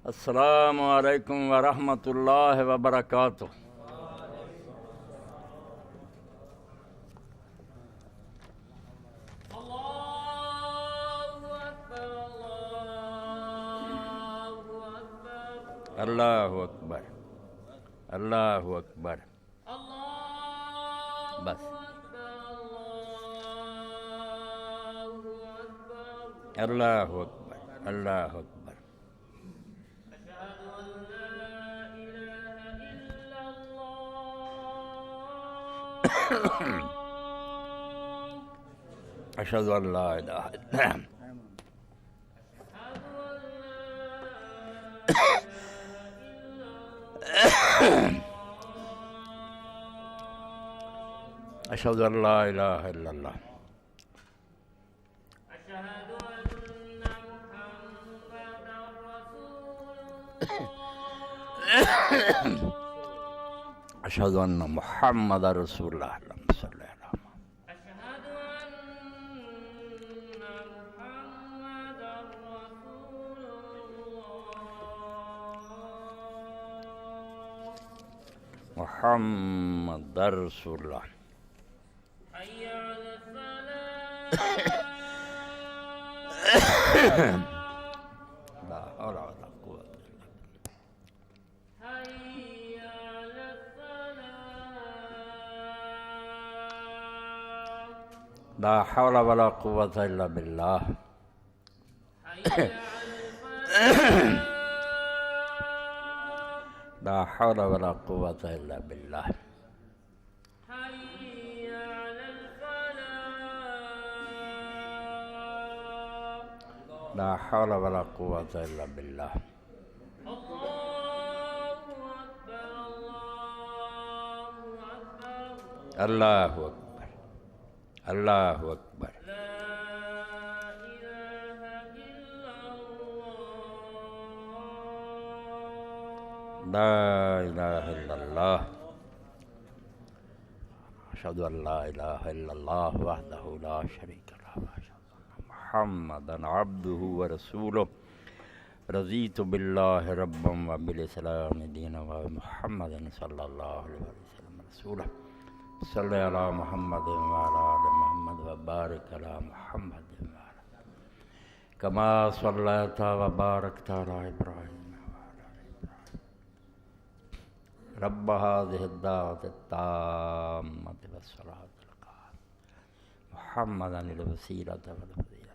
السلام علیکم ورحمۃ اللہ وبرکاتہ۔ اللہ اکبر، اللہ اکبر، بس اللہ اکبر، اللہ اکبر۔ اشہد ان لا الہ الا اللہ، اشہد ان لا الہ الا اللہ، اشہد ان محمد رسول اللہ، اللہم صلی علی محمد رسول اللہ۔ لا حول ولا قوة لا حول ولا قوة إلا بالله۔ لا حول ولا قوة إلا بالله۔ لا حول ولا قوة إلا بالله۔ اللہ اکبر، اللہ اکبر۔ لا الہ الا اللہ، اشہد ان لا الہ الا اللہ وحدہ لا شریک لہ، محمدًا عبدہ ورسولہ، رضیت باللہ ربا وبالاسلام دینا ومحمد صلی اللہ علیہ وسلم رسولہ، صلی علی محمد وعلی آل محمد وبارک علی محمد وعلی کما صلیت وبارکت علی ابراہیم رب هذه الدعوة التامة والصلاة القائمة محمدا الوسيلة والفضيلة۔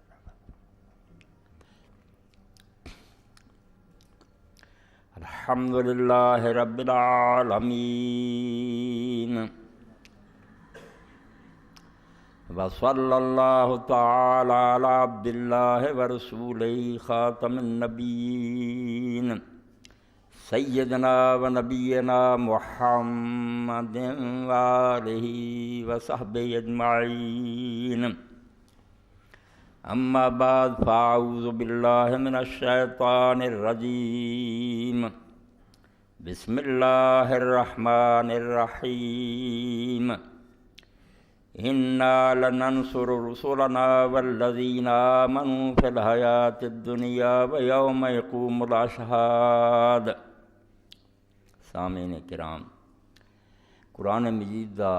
الحمد لله رب العالمين، وصلى الله تعالى على عبد الله ورسوله خاتم النبيين سیدنا و نبینا محمد وآلہ وصحبہ اجمعین، اما بعد فاعوذ باللہ من الشیطان الرجیم، بسم اللہ الرحمن الرحیم، انا لننصر رسلنا والذین آمنوا فی الحیاة الدنیا ویوم یقوم الاشہاد۔ سامعین کرام، قرآن مجید دا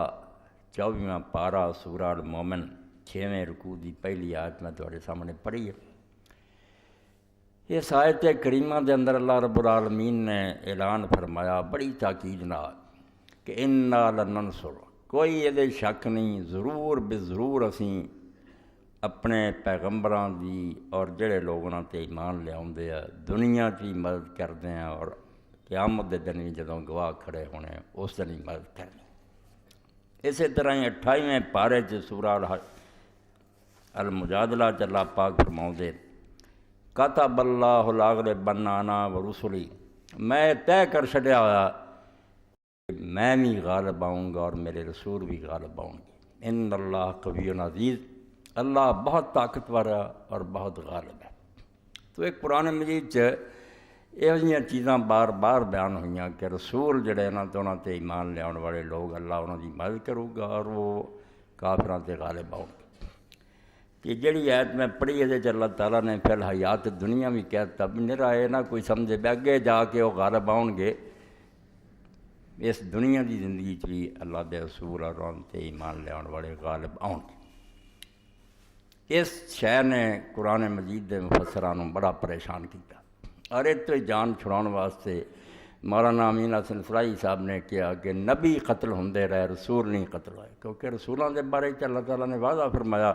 24واں پارہ سورہ المومن 6ویں رکوع دی پہلی آیت میں تھوڑے سامنے پڑھی ہے۔ اس آیت کریمہ دے اندر اللہ رب العالمین نے اعلان فرمایا بڑی تاکید نال کہ انا لننصر، کوئی یہ شک نہیں، ضرور بضرور اسیں اپنے پیغمبراں دی اور جڑے لوگ انہاں تے ایمان لے آؤندے ہیں دنیا کی مدد کردے ہیں، اور قیامت دے دن بھی جدوں گواہ کھڑے ہونے اس دن ہی مدد کرنی۔ اسی طرح ہی 28ویں پارے چ سورہ المجادلہ چ اللہ پاک فرماؤندے کتب اللہ لاغلبن انا ورسلی، میں طے کر چھڈیا ہوا میں بھی غالب آؤں گا اور میرے رسول بھی غالب آؤں گے۔ ان اللہ قوی عزیز، اللہ بہت طاقتور ہے اور بہت غالب ہے۔ تو ایک قرآن مجید یہ چیزاں بار بار بیان ہوئیاں کہ رسول جڑے نا تو انہوں تے ایمان لے آنے والے لوگ اللہ انہوں دی مدد کرو گا اور وہ کافراں تے غالب آؤ گے۔ کہ جڑی آیت میں پڑھی ہے اللہ تعالیٰ نے فی الحیات دنیا بھی کہتا بھی میرا یہ نہ کوئی سمجھے بھی اگے جا کے وہ غالب آؤ گے اس دنیا کی زندگی بھی اللہ دے رسول اور ان تے ایمان لے والے غالب آؤ گے۔ اس شے نے قرآن مجید کے مفسران بڑا پریشان کیا اور اس تو جان چھڑاؤ واسطے مولانا امین حسن فرائی صاحب نے کہا کہ نبی قتل ہوندے رہے رسول نہیں قتل ہوئے، کیونکہ رسولوں کے بارے اللہ تعالیٰ نے وعدہ فرمایا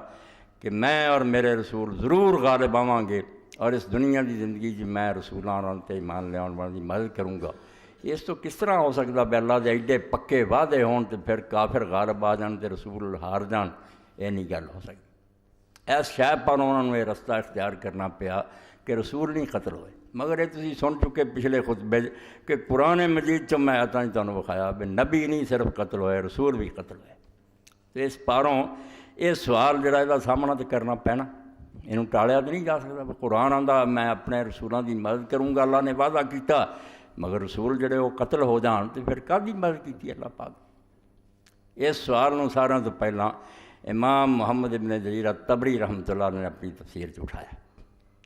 کہ میں اور میرے رسول ضرور غالب آواں گے اور اس دنیا کی زندگی جی میں رسولوں اور ان تے ایمان لے والوں کی مدد کروں گا۔ اس تو کس طرح ہو سکتا بھی اللہ دے ایڈے پکے وعدے ہون تے پھر کافر غالب آ جان تے رسول ہار جان، یہ نہیں گل ہو سکتی۔ اس شے پر انہوں نے یہ رستہ اختیار کرنا پیا کہ رسول نہیں قتل ہوئے، مگر یہ تسی سن چکے پچھلے خطبے کہ قرآن مجید چوں میں آیتاں تمہیں بخایا بھی نبی نہیں صرف قتل ہوئے رسول بھی قتل ہوئے۔ تو اس پاروں یہ سوال جڑا یہ سامنا تو کرنا پینا، یہ ٹالیا تو نہیں جا سکتا۔ قرآن آندا میں اپنے رسولوں کی مدد کروں گا، اللہ نے وعدہ کیتا، مگر رسول جڑے وہ قتل ہو جان تو پھر کدی مدد کی اللہ پاک؟ اس سوال نو سارا تو پہلا امام محمد ابن جریر الطبری رحمۃ اللہ نے اپنی تفسیر اٹھایا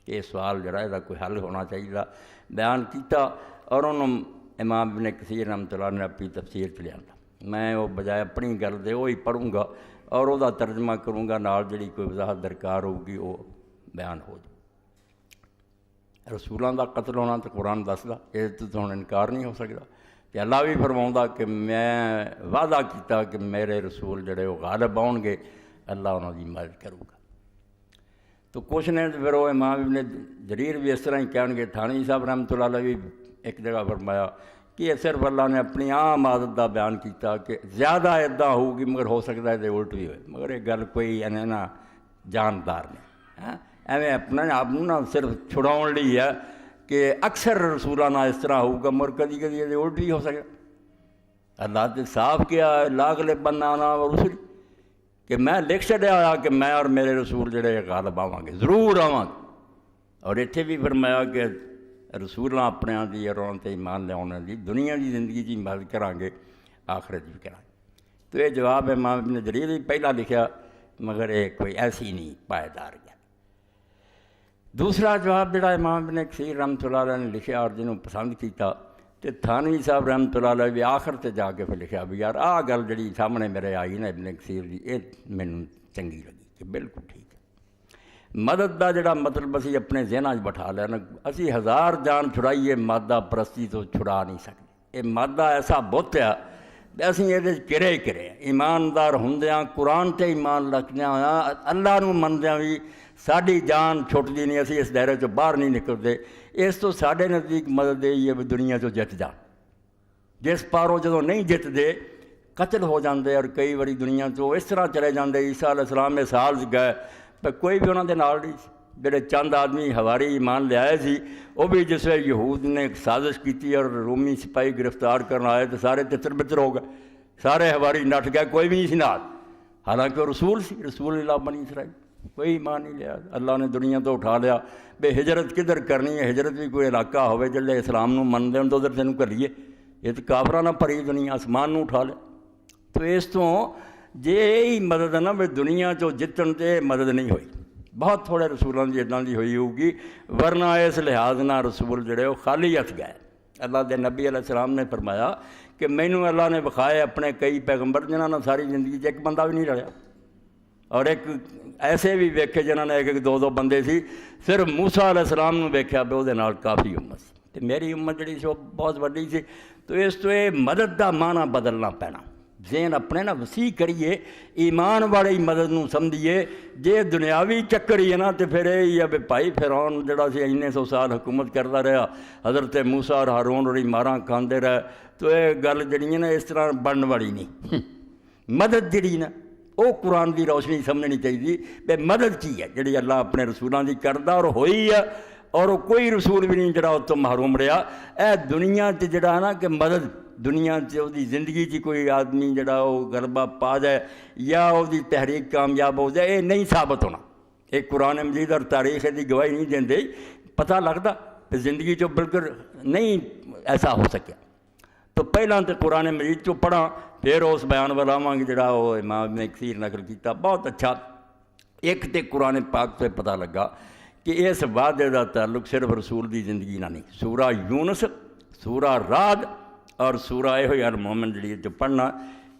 کہ یہ سوال جڑا یہ کوئی حل ہونا چاہیے، بیان کیتا اور انہوں امام ابن کثیر رحمۃ اللہ نے اپنی تفسیر لیا۔ میں وہ بجائے اپنی گل دے وہی پڑھوں گا اور وہ ترجمہ کروں گا، نال جڑی کوئی وضاحت درکار ہوگی وہ بیان ہو جائے۔ رسولوں کا قتل ہونا تو قرآن دسدا، یہ تو ہوں انکار نہیں ہو سکتا کہ اللہ بھی فرماؤں کہ میں وعدہ کیتا کہ میرے رسول جڑے وہ غالب آؤ گے، اللہ انہوں کی مدد کروں گا۔ تو کچھ نے پھر وہ امام ابن جریر بھی اس طرح ہی کہیں گے، تھانوی صاحب رحمۃ اللہ علیہ بھی ایک جگہ فرمایا کہ یہ صرف اللہ نے اپنی عام عادت کا بیان کیتا کہ زیادہ ادا ہوگی مگر ہو سکتا ہے تو الٹ بھی ہوئے، مگر یہ گل کوئی نہ جاندار نہیں، ایویں اپنا آپ نہ صرف چھڑاؤ لی ہے کہ اکثر رسولوں اس طرح ہوگا مگر کدی کدی یہ الٹ بھی ہو سکے۔ اللہ نے صاف کیا لا غالبن انا ورسلی کہ میں لکھ چھڈیا ہوا کہ میں اور میرے رسول جڑے غالب آواں گے، ضرور آواں گے۔ اور اتنے بھی فرمایا کہ رسولاں اپنے دی اور ان تے ایمان لے دی دنیا کی زندگی کی مدد کریں گے، آخرت بھی کریں گے۔ تو یہ جواب امام ابن جریر بھی پہلا لکھا مگر یہ کوئی ایسی نہیں پائیدار گیا۔ دوسرا جواب جڑا امام ابن کثیر رحمۃ اللہ علیہ نے لکھا اور جنہوں پسند کیتا تو تھانوی صاحب رحمۃ اللہ علیہ بھی آخر تے جا کے پھر لکھا بھی یار آہ گل جڑی سامنے میرے آئی نا ابن کثیر دی یہ مینوں چنگی لگی کہ بالکل ٹھیک ہے۔ مدد دا جڑا مطلب اسی اپنے ذہناں بٹھا لینا، اسی ہزار جان چھڑائیے مادہ پرستی تو چھڑا نہیں سکتے۔ یہ مادہ ایسا بت ہے اسی یہ کرے کرے ایماندار ہوندیاں قرآن تے ایمان رکھدیاں اللہ نو مندیاں بھی ساری جان چھٹتی نہیں، اسی اس دائرے چوں باہر نہیں نکلتے۔ اس تو سارے نزدیک مدد یہ ہے بھی دنیا چوں جت جان، جس پاروں جدوں نہیں جت دے قتل ہو جاندے اور کئی باری دنیا چوں اس طرح چلے جاندے۔ عیسیٰ علیہ السلام میں سال گئے پر کوئی بھی انہوں دے نال نہیں سی، جڑے چند آدمی ہواری ایمان لے آئے سی وہ بھی جس وقت یہود نے ایک سازش کی اور رومی سپاہی گرفتار کرنا آئے تو سارے تتر بتر ہو گئے، سارے ہواری نٹ گئے، کوئی بھی نہیں سی نال، حالانکہ وہ رسول سی، رسول اللہ بنی اسرائیل، کوئی ایمان نہیں لیا۔ اللہ نے دنیا تو اٹھا لیا بے ہجرت کدھر کرنی ہے، ہجرت بھی کوئی علاقہ ہوئے جلے اسلام نو من دے تو ادھر تینوں کریے، یہ تو کافرانہ پری دنیا آسمان نو اٹھا لیا۔ تو اس تو جے یہی مدد ہے نا بھی دنیا چو جتن تے مدد نہیں ہوئی، بہت تھوڑے رسولوں کی ادا کی ہوئی ہوگی، ورنہ اس لحاظ نہ رسول جڑے وہ خالی ہاتھ گئے۔ اللہ دے نبی علیہ السلام نے فرمایا کہ مینوں اللہ نے بخائے اپنے کئی پیغمبر جنہوں نے ساری زندگی ایک بندہ بھی نہیں رلیا، اور ایک ایسے بھی ویکھے جنہوں نے ایک دو بندے سی، صرف موسیٰ علیہ السلام نے ویکھیا بھی وہ نال کافی امت سی، تو میری امت جڑی سی وہ بہت وڈی سی۔ تو اس تو یہ مدد دا معنی بدلنا پینا، ذہن اپنے نا وسیع کریے، ایمان والی مدد نو سمجھیے۔ جے دنیاوی چکر ہی ہے نا تو پھر یہ ہے بھائی فرعون جڑا سی اتنے 100 سال حکومت کرتا رہا، حضرت موسیٰ اور ہارون اور ماراں کھاندے رہے، تو یہ گل جڑی ہے نا اس طرح بننے والی نہیں۔ مدد جڑی نا وہ قرآن کی روشنی سمجھنی چاہیے بے مدد کی ہے جڑی اللہ اپنے رسولوں کی کردا اور ہوئی ہے، اور وہ کوئی رسول بھی نہیں جڑا اس تو محروم رہا۔ اے دنیا تے جڑا ہے نا کہ مدد دنیا دی زندگی چ کوئی آدمی جڑا وہ غلبہ پا جائے یا وہ دی تحریک کامیاب ہو جائے، یہ نہیں ثابت ہونا۔ ایک قرآن مجید اور تاریخ دی گواہی نہیں دیندے، پتہ لگتا کہ زندگی چو بالکل نہیں ایسا ہو سکیا۔ تو پہلا تو قرآن مجید چو پڑھا، پھر اس بیان والا آواں گے جڑا وہ امام ابن کثیر نقل کیتا، بہت اچھا ایک تو قرآن پاک سے پتہ لگا کہ اس وعدے کا تعلق صرف رسول کی زندگی نہ نہیں. سورہ یونس، سورہ رعد اور سورہ یہ المومن جڑی جو پڑھنا،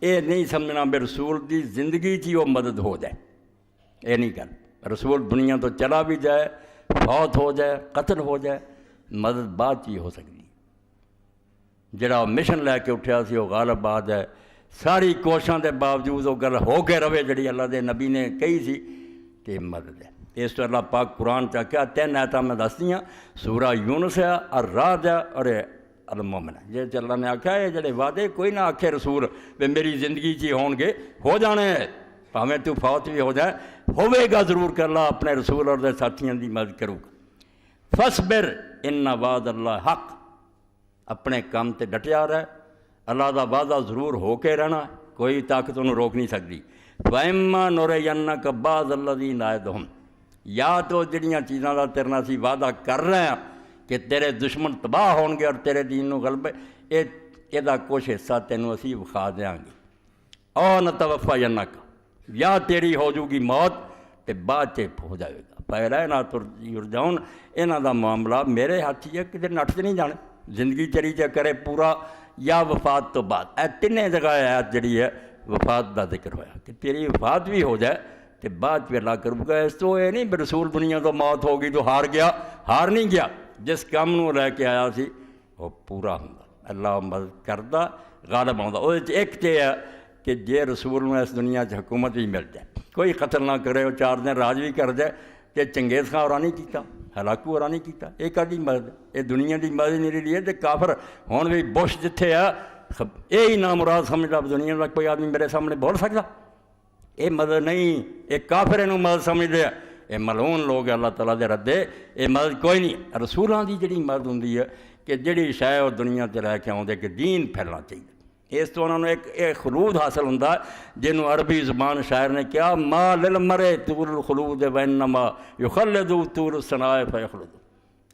یہ نہیں سمجھنا بھی رسول کی زندگی چی وہ مدد ہو جائے. یہ نہیں گل. رسول دنیا تو چلا بھی جائے، فوت ہو جائے، قتل ہو جائے، مدد بعد چی ہو سکتی. جڑا مشن لے کے اٹھیا سی وہ غالب آد ہے. ساری کوششوں کے باوجود وہ گل ہو کے رہے جڑی اللہ دے نبی نے کہی سی کہ مدد ہے. اس تو اللہ پاک قرآن چا کیا 3 آیتاں میں دس دیاں، سورہ یونس ہے اور رعد ہے اور المومن ہے. جی اللہ نے آخیا ہے جڑے وعدے کوئی نہ آکھے رسول بھی میری زندگی چی ہون گے، ہو جانے ہیں، بھاویں تو فوت بھی ہو جائے، ہوئے گا ضرور کہ اللہ اپنے رسول اور دے ساتھیاں دی مدد کرو گا. فصبر ان وعد اللہ حق، اپنے کام تے ڈٹیا رہے، اللہ دا وعدہ ضرور ہو کے رہنا، کوئی طاقت انہوں روک نہیں سکتی. فَإِمَّا نُرِيَنَّكَ بَعْضَ الَّذِي نَعِدُهُمْ، یا تو جڑیاں چیزاں دا تیرے نال وعدہ کر رہے ہیں کہ تیرے دشمن تباہ ہون گے اور تیرے دین نو غلبہ، یہ کچھ حصہ تینوں اسی وکھا دیاں گے. او نتوفینک، یا تیری ہو جو گی موت تے بعد چ ہو جائے گا. فَإِلَيْنَا يُرْجَعُونَ، انہاں دا معاملہ میرے ہاتھ ہی ہے، کدھر نٹ نہیں جانے. زندگی چلی چا کرے پورا یا وفات تو بعد. اے تینیں جگہ آیت جڑی ہے وفات دا ذکر ہویا کہ تیری وفات بھی ہو جائے تو بعد بھی اللہ کرو گا. اس تو یہ نہیں بھی رسول دنیا تو موت ہوگی تو ہار گیا، ہار نہیں گیا. جس کام نو لے کے آیا سی وہ پورا ہوندا، اللہ مدد کردا، غالب ہوندا. وہ ایک تے ہے کہ جے رسول میں اس دنیا چ حکومت بھی مل جائے، کوئی قتل نہ کرے، وہ 4 دن راج بھی کر جائے، کہ چنگیز خان اور نہیں کیتا، ہلاکو اور نہیں کیتا. یہ کدی مدد؟ یہ دنیا کی مدد نہیں رہی ہے. تو کافر ہون بھی بش جتھے ہے یہی نامراد سمجھتا دنیا کا کوئی آدمی میرے سامنے بول سکتا. یہ مدد نہیں، یہ کافر انہوں مدد سمجھتے ہیں. یہ ملعون لوگ اللہ تعالیٰ دے ردے، یہ مدد کوئی نہیں. رسولوں کی جڑی مدد ہوندی ہے کہ جڑی شے وہ دنیا تے لے کے آؤندے کہ دین پھیلنا چاہیے. اس تو انہوں نے ایک خلود حاصل ہوتا ہے جنہوں عربی زبان شاعر نے کیا ما للمرے طول الخلود وانما یخلد طول الثناء فیخلد.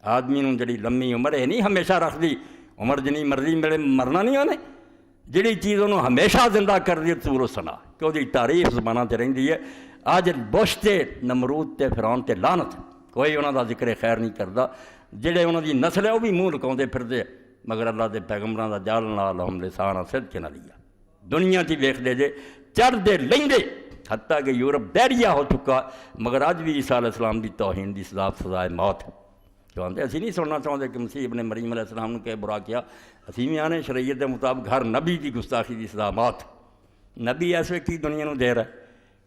آدمی نوں جڑی لمبی عمر ہے نہیں ہمیشہ رکھ دی، عمر جنی مرضی ملے مرنا نہیں ہونے. جڑی چیز انہوں ہمیشہ زندہ کر دی طول الثناء کہ وہ تعریف زبانہ تے رہندی ہے. آج بش تے نمرود تے فرعون تے لعنت، کوئی انہوں دا ذکر خیر نہیں کردا. جڑے انہوں دی نسل ہے وہ بھی منہ لکاؤندے پھردے، مگر اللہ دے پیغمبراں دا جالنا لہم لسان صدق نہ لیا. دنیا تی ویکھ دے جے چڑھ دے لیندے، حتیٰ کہ یورپ ڈیریا ہو چکا، مگر اج بھی عیسیٰ علیہ السلام دی توہین دی سزائے موت ہے. چاہتے اسی نہیں سننا چاہتے کہ مسیح ابن مریم علیہ السلام نے کہ برا کیا. اسی بھی آنے شریعت کے مطابق ہر نبی کی گستاخی کی سزا موت. نبی ایسے کی دنیا نو دے رہا ہے،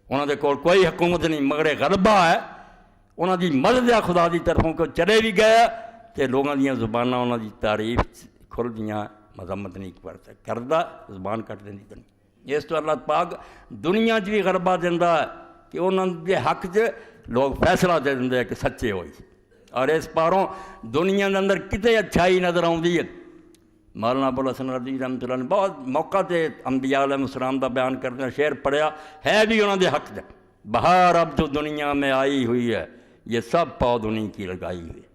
انہوں دے کول کوئی حکومت نہیں مگر غلبہ ہے. انہوں دی مدد ہے خدا دی طرفوں کو چلے بھی گئے کہ لوگوں دیاں زباناں انہوں دی تعریف کھل دیاں، مذمت نہیں کردہ، زبان کٹ دینی دنیا. اس تو اللہ پاک دنیا چ بھی غلبہ دینا ہے کہ انہوں دے حق چ لوگ فیصلہ دے دیں کہ سچے ہوئی. اور اس پاروں دنیا کے اندر کتے اچھائی نظر آتی ہے. مولانا ابو الحسن رضوی رحمۃ اللہ نے بہت موقع تے انبیاء علیہ السلام کا بیان کرتے ہیں، شعر پڑھیا ہے بھی انہوں دے حق دے. بہار اب جو دنیا میں آئی ہوئی ہے یہ سب پود انہیں کی لگائی ہوئی ہے.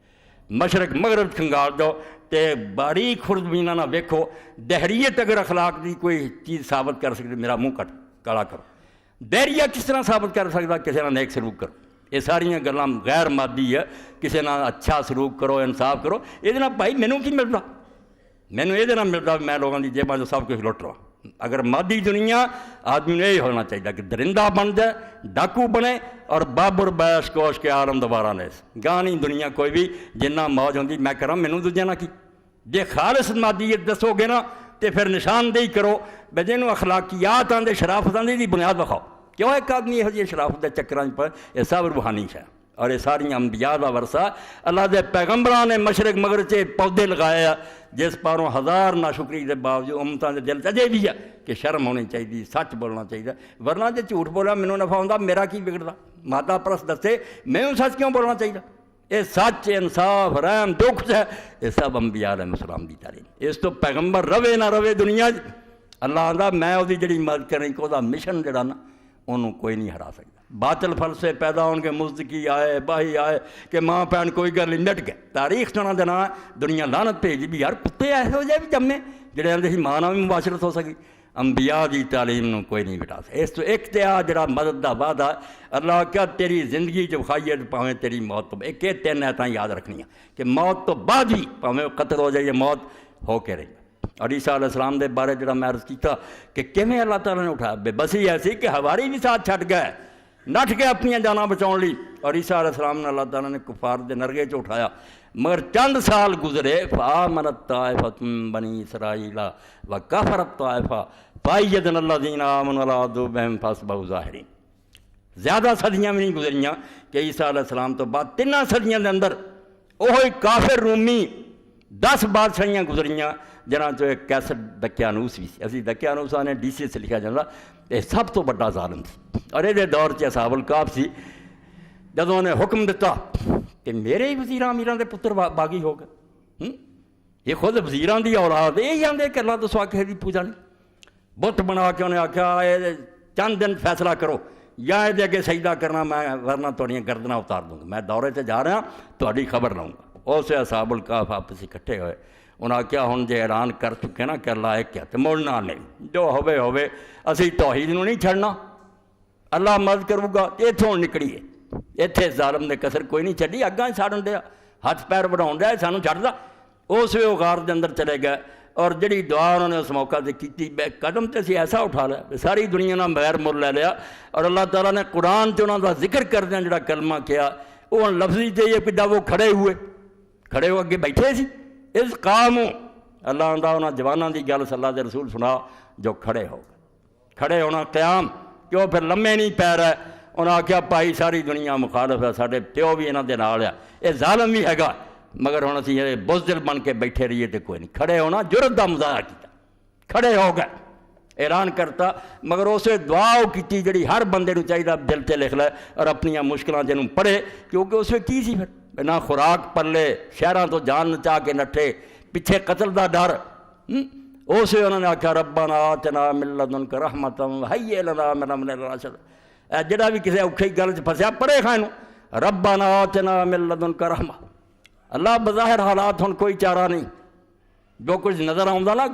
مشرق مغرب کھنگال دو تے باریک خوردبینہ نہ ویکھو. دہریت اگر اخلاق دی کوئی چیز ثابت کر سکتے میرا منہ کٹ کالا کرو. دہریہ کس طرح ثابت کر سکتا؟ کسی نہ نیک سلوک کرو. یہ ساریاں گلاں غیر مادی ہے. کسی نہ اچھا سلوک کرو، انصاف کرو. یہ بھائی مینوں کی ملتا؟ مینوں یہ ملتا میں لوگوں کی جیباں سب کچھ لٹ رہا. اگر مادی دنیا آدمی نے یہ ہونا چاہیے کہ درندہ بن جائے، ڈاکو بنے اور بابر بیش کوش کے عالم دوبارہ نے گاہ نہیں دنیا کوئی بھی جنہ موج ہوتی میں کراں مینوں دوجے نہ کی. جے خالص مادیت دسو گے نا تو پھر نشاندہی کرو بے جنوں اخلاقیات آندے شرافت آندے دی بنیاد بخاؤ. کیوں ایک آدمی یہ شرافت کے چکراں پر یہ سب روحانی ہے. اور یہ ساری انبیاء دا ورثہ اللہ دے پیغمبران نے مشرق مغرب سے پودے لگایا جس پاروں ہزار ناشکری کے باوجود امتاں دے دل چجے بھی ہے کہ شرم ہونی چاہیے، سچ بولنا چاہیے. ورنہ جے جھوٹ بولا مینوں نفع ہوندا میرا کی بگڑدا؟ مادہ پرست دسے میں سچ کیوں بولنا چاہیے؟ یہ سچ انصاف رحم دکھ ہے یہ سب انبیاء علیہ السلام دی تعلیم. اس تو پیغمبر روے نہ روے دنیا اللہ آندا میں وہ جڑی مدد کریں کہ وہ مشن جڑا نا انہوں کوئی نہیں ہرا سکتا. باطل فلسفے پیدا ہون کے مزدکی آئے باہی آئے کہ ماں بہن کوئی گل نہیں نٹ گئے. تاریخ چنا دینا دنیا لعنت بھیجی بھی یار کتے ایسے ہو جائے بھی جمے جڑے آدھے ہی ماں نال بھی مباشرت ہو سکی. انبیاء دی تعلیم نو کوئی نہیں بٹا سکتا. اس تو ایک تیا جڑا مدد دا وعدہ اللہ کیا تیری زندگی جو کھائیے پاویں تیری موت تو ایک تین ایتاں یاد رکھنی کہ موت تو بعد بھی پاویں قتل ہو جائے موت ہو کے رہی. اور عیسیٰ علیہ السلام دے بارے جڑا میں عرض کیتا کہ کیویں اللہ تعالیٰ نے اٹھایا بے بسی ایسی کہ ہواری بھی ساتھ چھٹ گئے نٹ کے اپنی جاناں بچاؤ لی. اور عیسیٰ علیہ السلام نے اللہ تعالیٰ نے کفار دے نرگے چ اٹھایا مگر چند سال گزرے فآمنت طائفۃ من بنی اسرائیل وکفرت طائفہ فأیدنا الذین آمنوا علی عدوہم فاصبحوا ظاہرین. زیادہ صدیاں بھی نہیں گزریاں کہ عیسیٰ علیہ السلام تو بعد 3 صدیاں دے اندر وہی کافر رومی 10 بادشاہیاں گزریاں جنہاں چو ایک کیسر دقیانوس بھی سی. اسی دقیانوس نے ڈی سی سے لکھا جاتا یہ سب تو بڑا ظالم سی. اور یہ دور چ اصحاب الکہف سی جدوں نے حکم دیتا کہ میرے ہی وزیراں امیراں دے پتر باغی ہو گئے. یہ خود وزیراں دی اولاد یہ آندے کہ اللہ تو سوا کسی دی پوجا نہیں. بت بنا کے انہیں آخیا یہ چند دن فیصلہ کرو یا یہ اگے سجدہ کرنا میں ورنہ تھوڑیاں گردناں اتار دوں گا. میں دورے تے جا رہا تہاڈی خبر لوں گا. اسے اصحاب الکہف آپس اکٹھے ہوئے. انہاں کیا ہن جے اعلان کر چکے نا کہ اللہ ایک ہے تو مڑنا نہیں جو ہوے اسی توحید نو نہیں چھڑنا اللہ مدد کروں گا. اتوں نکلیے اتنے ظالم نے کسر کوئی نہیں چڈی اگاں ساڑن دیا ہاتھ پیر بڑھاؤ دیا سانوں چھڑدا. اس وی وہ غار دے اندر چلے گئے اور جڑی دعا انہوں نے اس موقع سے کی قدم تے اسی ایسا اٹھا لیا ساری دنیا نہ بغیر مر لے لیا. اور اللہ تعالیٰ نے قرآن تے انہوں کا ذکر کردیا جڑا کلمہ کیا وہ لفظی تے یہ پہ وہ کھڑے ہو اگے بیٹھے سی اس قام اللہ آندا انہاں جواناں دی گل صلی اللہ دے رسول سنا جو کھڑے ہو گئے. کھڑے ہونا قیام کیوں پھر لمے نہیں پیر ہے. انہاں آخیا بھائی ساری دنیا مخالف ہے ساڈے پیو بھی انہاں دے نال ہے یہ ظالم بھی ہے گا مگر ہن اسی بزدل بن کے بیٹھے رہیے تو کوئی نہیں. کھڑے ہونا جرت دا مظاہرہ کیتا کھڑے ہو گئے اعلان کرتا مگر اسے دعا کی جڑی ہر بندے نو چاہیے دل تے لکھ لے اور اپنی مشکلاں جنوں پڑھے کیونکہ اس کی سی پھر نہ خوراک پلے شہراں تو جان نچا کے نٹھے پیچھے قتل دا ڈر. اسے انہوں نے آخیا ربنا آتنا من لدنک رحمۃ وہیئ لنا من امرنا رشدا. جڑا بھی کسی اوکھی گل چ پھسیا پڑھے کھانوں ربنا آتنا من لدنک رحمہ. اللہ بظاہر حالات ہن کوئی چارہ نہیں جو کچھ نظر آؤں نا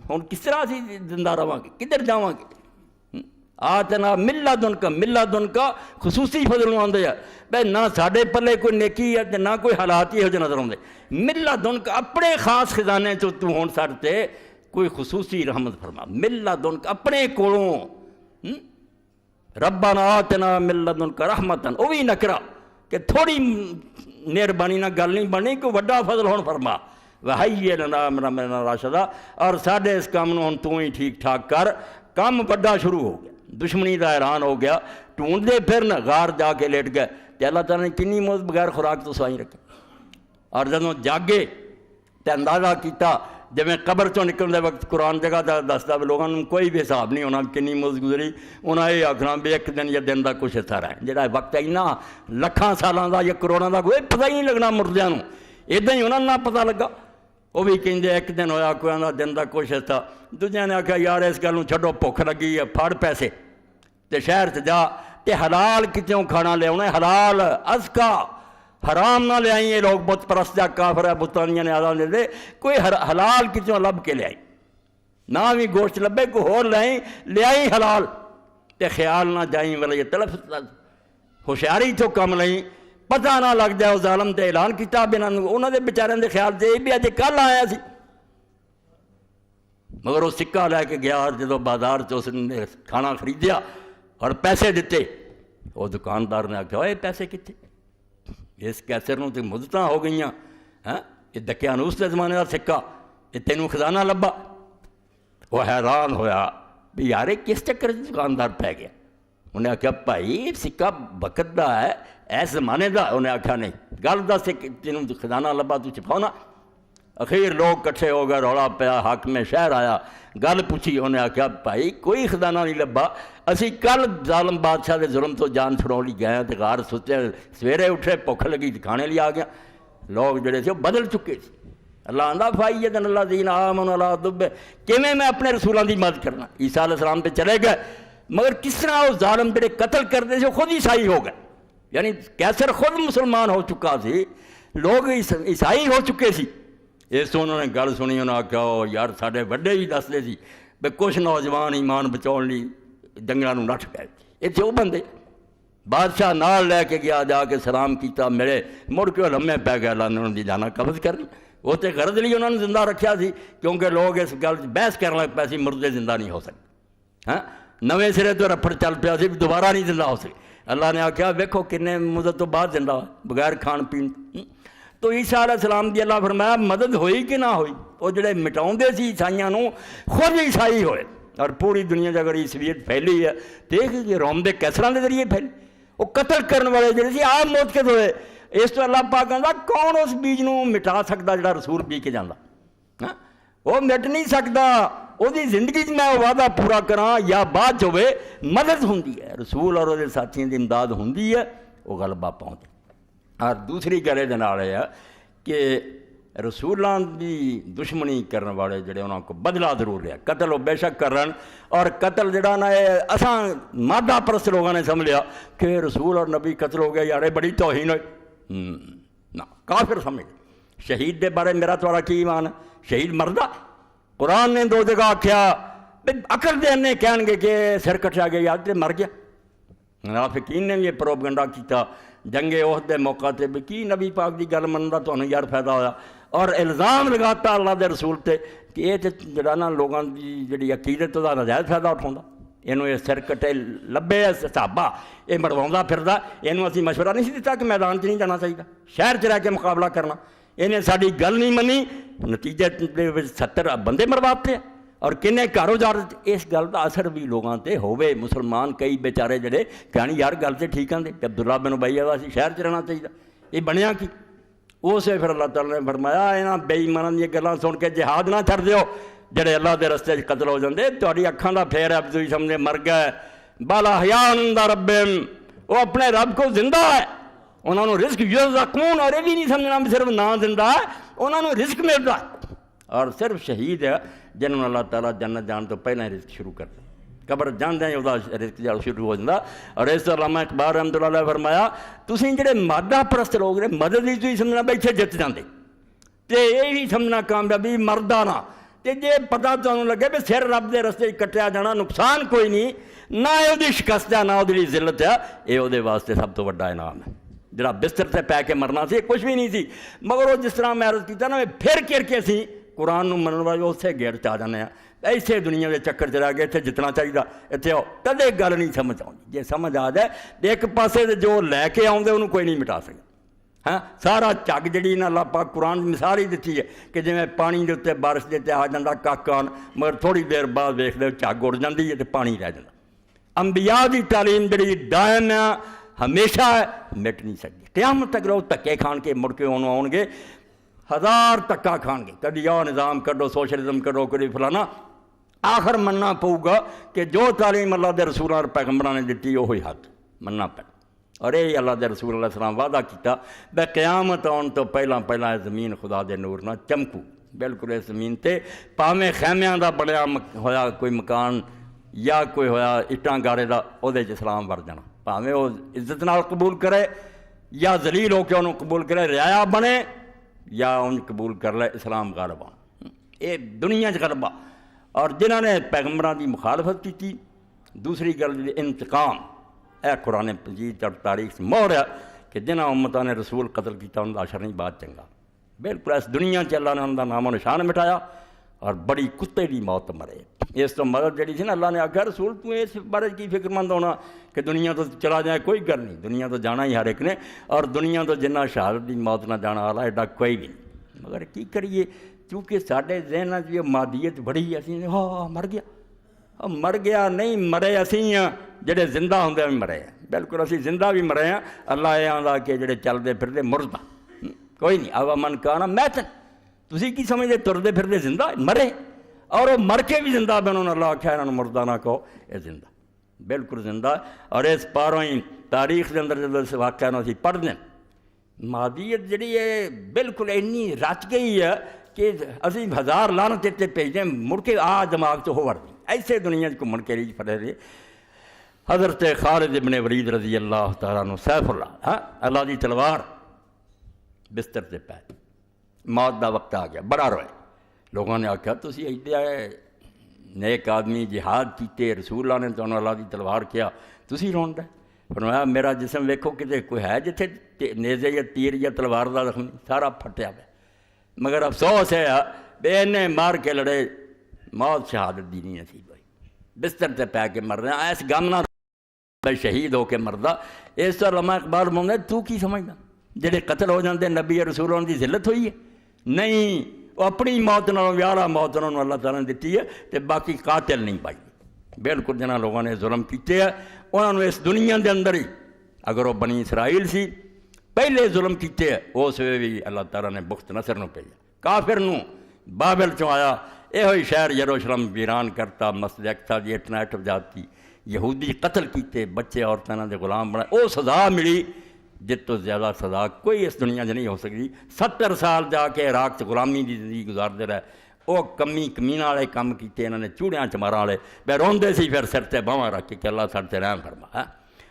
ہن کس طرح اسی زندہ رہاں گے کدھر جاواں گے. آتنا من لدنک خصوصی فضل آندے ہے بھائی نہ ساڈے پلے کوئی نیکی ہے نہ کوئی حالات ہی ہو نظر آتے. من لدنک اپنے خاص خزانے چ تو ہن ساڈے تے کوئی خصوصی رحمت فرما. من لدنک اپنے کولوں ربنا آتنا من لدنک رحمتن او بھی نکرا کہ تھوڑی مہربانی نہ گل نہیں بنی کہ وڈا فضل ہون فرما وہیئ لنا من امرنا رشدا. اور ساڈے اس کام نو ہن تو ہی ٹھیک ٹھاک کر. کام وڈا شروع ہو گیا دشمنی دا اعلان ہو گیا ٹونڈتے پھرن غار جا کے لیٹ گئے تو اللہ تعالیٰ نے کنی موت بغیر خوراک تو سوائی رکھے. اور جدوں جاگے تو اندازہ کیتا جویں قبر چوں نکلنے وقت قرآن جگہ دستا بھی لوگوں نے کوئی بھی حساب نہیں ہونا کنی موت گزری. انہاں یہ آخنا بھی ایک دن یا دن کا کچھ حصہ رہے جہاں وقت اینا لکھاں سالاں دا یا کروڑاں دا کوئی پتہ ہی نہیں لگنا مردیاں نوں ادا ہی انہوں نے پتہ لگا. وہ بھی کہیں ایک دن ہویا کوئی آندا دن کا کچھ حصہ. دوجے نے آخیا یار اس گل چھڈو بھوک لگی ہے پھڑ پیسے تے شہر تے جا تے حلال کتوں کھانا لے آنا حلال ازکا حرام نہ لے آئی. یہ لوگ بت پرست جا کافر ہے بتانیاں نے آدھا دے کوئی حلال کتوں لب کے لے آئی نہ بھی گوشت لبے کوئی ہور لے آئی حلال تے خیال نہ جائیں والا یہ تلف ہوشیاری تو کم لیں پتہ نہ لگ جائے وہ ظالم تے اعلان کیتا بنا انہوں نے بیچارے دے خیال سے بھی اج کل آیا سی مگر وہ سکہ لے کے گیا اور جدو بازار سے اس نے کھانا خریدیا اور پیسے دیتے وہ دکاندار نے آخیا اے پیسے کتنے اس کیسر نوں تے مدتاں ہو گئیاں یہ دقیانوس کے زمانے کا سکہ یہ تینوں خزانہ لبا. وہ حیران ہویا بھی یار کس چکر دکاندار پی گیا. انہیں آخیا بھائی سکہ وقت دا ہے اس زمانے دا. انہیں آخیا نہیں گل دس تینوں خزانہ لبا تو چھپاؤنا. اخیر لوگ کٹھے ہو گئے رولا پیا حاکم شہر آیا گل پوچھی. انہیں آخیا بھائی کوئی خزانہ نہیں لبا اسی کل ظالم بادشاہ دے ظلم تو جان چھڑاؤ لی گئے تے غار سوچے سویرے اٹھے بھوک لگی کھانے لیے آ گیا. لوگ جڑے تھے بدل چکے سی. اللہ آندا فائدن اللہ دین آمن اللہ دب کیویں میں اپنے رسولاں دی مدد کرنا. عیسیٰ علیہ السلام پہ چلے گئے مگر کس طرح وہ ظالم جڑے قتل کرتے تھے وہ خود عیسائی ہو گئے، یعنی کیسر خود مسلمان ہو چکا سی، لوگ عیسائی ہو چکے سی۔ اس تو انہوں نے گل سنی، انہوں نے آخیا یار ساڈے وڈے بھی دستے سی بھی کچھ نوجوان ایمان بچاؤ لی جنگلاں نوں نٹھ گئے، اتنے وہ بندے بادشاہ نال لے کے گیا، جا کے سلام کیتا، ملے، مڑ کے لمے پی گئے، اللہ نے انہوں دی جانا قبض کرنی۔ وہ تو غرض لیے انہوں نے زندہ رکھیا سی، کیونکہ لوگ اس گل بحث کرنے لگ پے سی مردے زندہ نہیں ہو سکتے، ہاں نویں سرے تو رپڑ چل پیا سی دوبارہ نہیں زندہ ہو سکے۔ اللہ نے آخیا ویکھو کنے مدت تو بعد زندہ ہوئے بغیر کھان پین۔ تو عیسیٰ علیہ السلام دی اللہ فرمایا مدد ہوئی کہ نہ ہوئی؟ وہ جڑے مٹاؤندے سی عیسائیاں نوں خود عیسائی ہوئے، اور پوری دنیا اگر عیسویت پھیلی ہے دیکھ کہ روم دے کیسراں دے ذریعے پھیلی، وہ قتل کرنے والے جڑے سی آپ موت کے ہوئے۔ اس تو اللہ پاک کہندا کون اس بیج نوں مٹا سکدا جڑا رسول بی کے جاندا؟ ہاں وہ مٹ نہیں سکدا، وہ زندگی میں وہ وعدہ پورا کراں یا بعد ہوئے مدد ہوندی ہے، رسول اور وہ ساتھیوں کی امداد ہوندی ہے، وہ غلبہ پاؤندے۔ اور دوسری گل یہ ہے کہ رسولاں دی دشمنی کرنے والے جڑے انہوں کو بدلہ ضرور لیا، قتل وہ بے شک کرن، اور قتل جڑا نا اساں مادہ پرست لوگوں نے سمجھ لیا کہ رسول اور نبی قتل ہو گیا یار بڑی توہین ہوئی، نہ کافر سمجھ۔ شہید دے بارے میرا تھوڑا کی ایمان ہے؟ شہید مردہ، قرآن نے 2 جگہ آکھیا عقل دے نے کہن گے کہ سر کٹیا گیا یاد تے مر گیا۔ منافقین نے یہ پروپیگنڈا کیتا جنگ احد دے موقع تے بھی کی نبی پاک دی گل منن دا تانوں یار فائدہ ہویا، اور الزام لگاتا اللہ دے رسول تے کہ یہ جڑا نا لوگاں دی جڑی عقیدت دا ناجائز فائدہ اٹھاوندا، اینوں یہ سر کٹے لبے صحابہ یہ مرواوندا پھردا، اینوں اسی مشورہ نہیں سی دتا کہ میدان 'چ نہیں جانا چاہیے، شہر 'چ رہ کے مقابلہ کرنا، انہیں ساری گل نہیں منی، نتیجے 70 بندے مرواتے ہیں اور کنے گھر اجاڑ دیتے۔ اس گل کا اثر بھی لوگوں تے ہوئے، مسلمان کئی بیچارے جڑے کہانی یار گل تے ٹھیک آندے، عبداللہ بن ابی دا سی شہر 'چ رہنا چاہیے، یہ بنیا کی؟ اسے پھر اللہ تعالیٰ نے فرمایا یہاں بے ایماناں دی گلاں سن کے جہاد نہ چھڑ دیو، جڑے اللہ دے رستے 'چ قتل ہو جاندے، تہاڈی اکھاں دا پھیر ہے تسی سمجھے مر گئے، بل احیاء عند ربہم، وہ اپنے رب کو زندہ ہے، انہوں نے رزق یرزقون، اور یہ بھی نہیں سمجھنا بھی صرف نا زندہ ہے، انہوں نے رزق ملتا ہے، اور صرف شہید ہے جنہوں نے اللہ تعالیٰ جنت جان تو پہلے رزق شروع کر دیا، قبر جاندے ہیں وہ رزق شروع ہو جاتا۔ اور اس طرح علامہ اقبال رحمۃ اللہ علیہ فرمایا تسی جڑے مادہ پرست لوگ نے مدد ہی تھی سمجھنا بھائی اتنے جت جاندے، تے یہی سمجھنا کامیابی مردہ نہ، تے جے پتہ تمہیں لگے بھی سر رب دے رستے کٹیا جانا نقصان کوئی نہیں، نہ یہ شکست ہے نہ وہ ذلت ہے، یہ وہ واسطے سب تو بڑا انعام ہے۔ جڑا بستر سے پی کے مرنا سی کچھ بھی نہیں سی، مگر وہ جس طرح میں عرض کیتا نا پھر کر کے سی قرآن نو منن والے اسے گیڑ چ آ جانے ہیں، ایسے دنیا کے چکر چلا گئے اتنے جتنا چاہیے اتنے آؤ، کدے گل نہیں سمجھ آتی، جی سمجھ آ جائے ایک پاسے جو لے کے آؤندے انہوں کوئی نہیں مٹا سکتا۔ ہاں سارا چگ جڑی نا اللہ پاک قرآن مثال ہی دیتی ہے کہ جی پانی کے اتنے بارش کے اتنے آ جاتا کاکان، مگر تھوڑی دیر بعد ویخ لو چگ اڑ جاتی ہے تو پانی رہ جاتا۔ انبیاء دی تعلیم جڑی دائم ہے ہمیشہ ہے، مٹ نہیں سکتی، قیامت تک لوگ دھکے کھان کے مڑ کے انہوں آؤ گے، 1000 دھکا کھان گے، کدی آ نظام کڈو سوشلزم کڈو کدی فلانا، آخر مننا پਊ گا کہ جو تعلیم اللہ دے رسول اور پیغمبروں نے دیتی وہی حق مننا پڑے۔ اور یہ اللہ دے رسول علیہ السلام وعدہ کیتا بے قیامت آن تو پہلا زمین خدا دے نور نہ چمکو، بالکل اس زمین تے پاویں خیمیاں دا بڑیا ہویا کوئی مکان یا کوئی ہویا اٹاں گارے دا او دے اسلام ور جانا، پاویں وہ عزت نال قبول کرے یا ذلیل ہو کے انہوں قبول کرے، رعایا بنے یا ان قبول کر لے، اسلام غالب آن، یہ دنیا چ غلبہ۔ اور جنہوں نے پیغمبران دی مخالفت کی تھی، دوسری گل انتقام، اے قرآن مجید اور تاریخ سے مہر ہے کہ جنہاں امتوں نے رسول قتل کیتا ان کا اشر نہیں بات چنگا، بالکل اس دنیا چ اللہ نے ان کا نام و نشان مٹایا اور بڑی کتے دی موت مرے۔ اس تو مدد جڑی سی نا اللہ نے آخیا رسول تو اس بارے کی فکر مند ہونا کہ دنیا تو چلا جائے کوئی گل نہیں، دنیا تو جانا ہی ہر ایک نے، اور دنیا تو جنہ شہادت دی موت نہ جانا والا ایڈا کوئی بھی نہیں، مگر کی کریے کیونکہ سارے ذہن یہ مادیت بڑی اسی ہاں مر گیا نہیں مرے اسی ہاں، جڑے زندہ ہوندے بھی مرے ہیں، بالکل اسی زندہ بھی مرے ہیں، اللہ یہ آندا کہ جڑے چلتے پھرتے مردہ کوئی نہیں، اوا من کانا میتن، تسی کی سمجھتے ترتے پھرتے زندہ مرے، اور وہ مر کے بھی زندہ بھی انہوں نے اللہ آخیا انہوں نے مردہ نہ کہو، یہ زندہ بالکل زندہ۔ اور اس پاروں ہی تاریخ کے اندر جب اس واقعہ اسی پڑھ دیں، مادیت جڑی ہے بالکل اینی رچ گئی ہے کہ اسی 1000 لعنت اتنے بھیجتے مڑ کے آ دماغ تو ہو وڑ ایسے دنیا گھومن کے لیے پڑے رہے۔ حضرت خالد ابن ولید رضی اللہ تعالیٰ عنہ سیف اللہ اللہ دی تلوار بستر سے پہ موت دا وقت آ گیا بڑا روئے لوگوں نے آخیا تسی ایڈے نیک آدمی جہاد کیتے رسول اللہ نے تو اللہ دی تلوار کیا تسی رون دے فرمایا میرا جسم ویکھو کتے کوئی ہے جتھے نیزے یا تیر یا تلوار دا زخم سارا پھٹیا پہ مگر افسوس ہے بے نے مار کے لڑے موت شہادت دی نہیں نصیب ہوئی بستر سے پہ کے مر رہے ہیں ایس غم نہ شہید ہو کے مردہ اس طرح علامہ اقبال مونگا تو کی سمجھنا جڑے قتل ہو جاندے نبی رسولوں کی ذلت ہوئی ہے نہیں وہ اپنی موت نالوں ویالا موت انہوں نے اللہ تعالیٰ نے دیتی ہے تو باقی قاتل نہیں پائی بالکل جنہاں لوگوں نے ظلم کیتے ہیں انہوں نے اس دنیا دے اندر ہی اگر وہ بنی اسرائیل سی پہلے ظلم کیتے ہیں اس وے بھی اللہ تعالیٰ نے بخت نصر نو بھیجا کافر نو بابل چوں آیا یہ ہوئی شہر یروشلم ویران کرتا مسجد اقصی دی اٹھ جاتی یہودی قتل کیتے بچے عورتوں دے غلام بنائے وہ سزا ملی جت تو زیادہ سزا کوئی اس دنیا سے نہیں ہو سکتی 70 سال جا کے عراق سے غلامی دی زندگی گزارتے رہے وہ کمی کمینہ والے کام کیتے انہوں نے چوڑیاں چمارا والے بے روندے سی پھر سر تے باواں رکھ کے کہ اللہ سر تے رحم فرما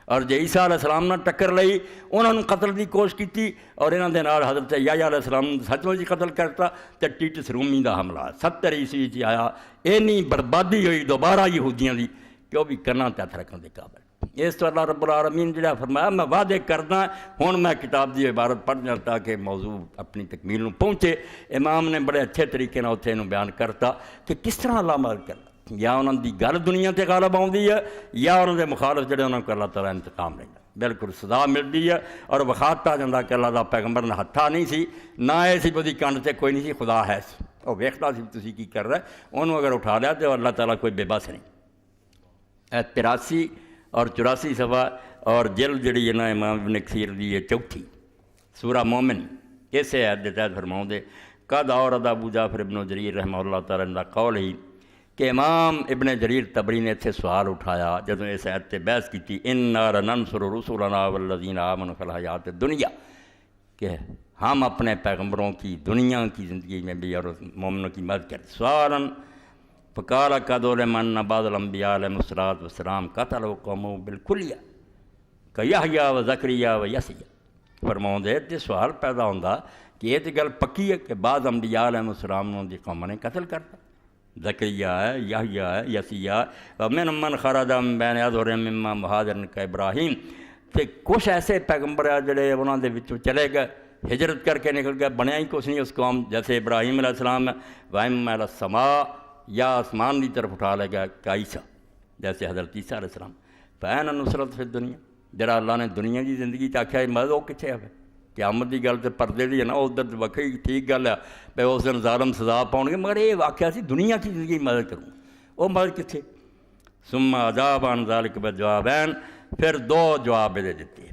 اور جے عیسیٰ علیہ السلام نے ٹکر لئی انہوں نے قتل دی کوشش کی اور انہوں نے نال حضرت یحییٰ علیہ السلام سچ مچ قتل کرتا تے ٹیٹس رومی دا حملہ 70 عیسوی چ آیا اینی بربادی ہوئی دوبارہ یہودیاں دی کہ وہ بھی کرنا تے ہتھ رکھن دے قابل اس تو اللہ رب العالمین جڑا فرمایا میں وعدے کرنا ہوں میں کتاب دی عبارت پڑھنا تاکہ موضوع اپنی تکمیل نو پہنچے امام نے بڑے اچھے طریقے نال اتنے بیان کرتا کہ کس طرح اللہ مدد کرتا یا انہوں دی گل دنیا تے غالب آؤندی ہے یا انہوں دے مخالف جڑے انہوں کو اللہ تعالیٰ انتقام لینا بالکل سزا ملتی ہے اور وکھاتا جاتا کہ اللہ دا پیغمبر نے ہتھا نہیں سی نہ ایسی بودی کنڈ تے کوئی نہیں سی خدا ہے سی وہ ویکھتا سی تسی کی کر رہے انہوں اگر اٹھا لیا تو اللہ تعالیٰ کوئی بے بس نہیں 83 اور 84 صفحہ اور جلد جڑی ہے نا امام ابن کثیر دی ہے چوتھی سورہ مومن کیسے عہد کے تحت فرماؤں دے قد اورد ابو جعفر ابن جریر رحمہ اللہ تعالیٰ کا قول ہی کہ امام ابن جریر طبری نے اتنے سوال اٹھایا جدوں اس عہد تے بحث کی تھی انا لننصر رسولنا والذین آمنوا فی الحیات الدنیا کہ ہم اپنے پیغمبروں کی دنیا کی زندگی میں بھی اور مومنوں کی مدد کرتے سوالاً فقال قدول من بعض الانبیاء علیہ الصلوۃ والسلام قتلوا قوموا بالکلیہ کہ یحییٰ و زکریا و یسیع فرماؤں دے تے سوال پیدا ہوندا کہ یہ تو گل پکی ہے کہ بعض انبیاء علیہ السلام دی قوم نے قتل کرتا زکریا ہے یحییٰ ہے یسیع ومن من خرج من بین اظہرہم مما مہاجر کا ابراہیم تے کچھ ایسے پیغمبر ہیں جڑے انہاں دے وچوں چلے گئے ہجرت کر کے نکل گئے بنیا ہی کچھ نہیں اس قوم جیسے ابراہیم علیہ السلام وَإِمَّ إِلَى السَّمَاءِ یا آسمان کی طرف اٹھا لے گا کہ عیسیٰ جیسے حضرت عیسیٰ علیہ السلام فَأَيْنَ نُصْرَتُ فِي الدُّنْيَا جڑا اللہ نے دنیا کی زندگی چاہیا مدد وہ کتنے ہے قیامت کی گل تو پردے دی ہے نا ادھر وقی ٹھیک گل ہے بھائی اس دن ظالم سزا پاؤ گے مگر یہ واقعہ سی دنیا کی زندگی مدد کروں وہ مدد کتنے ثم اجاب عن ذلك بجوابین پھر 2 جواب دے دیتے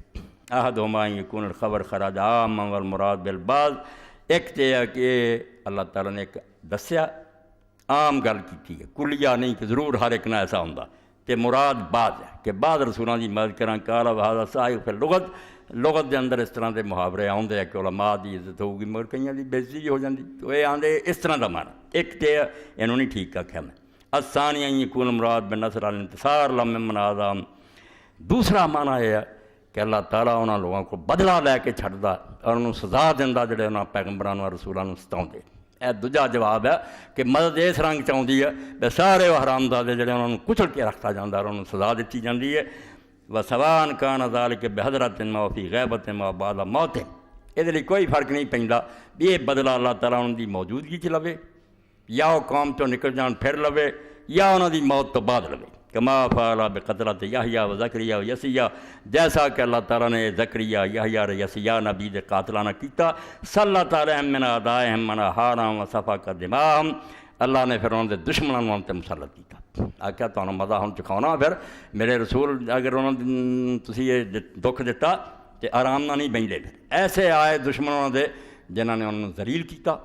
احدہما یکون الخبر خرج عاما والمراد بالبعض ایک تے ہے کہ اللہ تعالیٰ نے ایک دسیا عام گل کی ہے کلیہ نہیں کہ ضرور ہر ایک نہ ایسا ہوں تے مراد بعض ہے کہ بعض رسولوں کی مدد کریں کالا وہذا صاحب پھر لغت دے اندر اس طرح کے محاورے آتے ہیں کہ علماء کی عزت ہوگی مگر کئی کی بےزتی بھی ہو جاتی تو یہ آدھے اس طرح کا مانا ایک تے انہوں نے ٹھیک آخیا میں الثانیہ یکون مراد بالنصر الانتصار لم من اعظم دوسرا معنی یہ ہے کہ اللہ تعالیٰ انہوں لوگوں کو بدلہ لے کے چھڑدا اور انہوں سزا دینا جڑے انہوں پیغمبران اور رسولوں ستاؤندے یہ دوجا جواب ہے کہ مدد اس رنگ چاہتی ہے بے سارے وہ حرام زادے جڑے انہوں نے کچل کے رکھتا جاتا اور انہوں سزا دیتی جاتی ہے وسواء کان ذلک بحضرت ما فی غیبت ما بعد موت یہ کوئی فرق نہیں پیندا یہ بدلہ اللہ تعالیٰ انہوں دی موجودگی چ لوے یا وہ قوم تو نکل جان پھر لوے یا انہوں دی موت تو بعد لوے کما فعل بقتلۃ یحییٰ و زکریا و یسیع جیسا کہ اللہ تعالیٰ نے زکریا یحییٰ اور یسیع نبی دے قاتلانہ کیتا سلط علیہم من اعدائہم من حارا و سفک دماءہم اللہ نے پھر انہوں دے دشمنوں تے مسلط کیتا آخیا تو مزہ ہوں چکھاؤنا پھر میرے رسول اگر انہوں نے تسی یہ دکھ دیتا تو آرام نہ نہیں بہن دے پھر ایسے آئے دشمنوں دے جنہوں نے انہوں ذلیل کیتا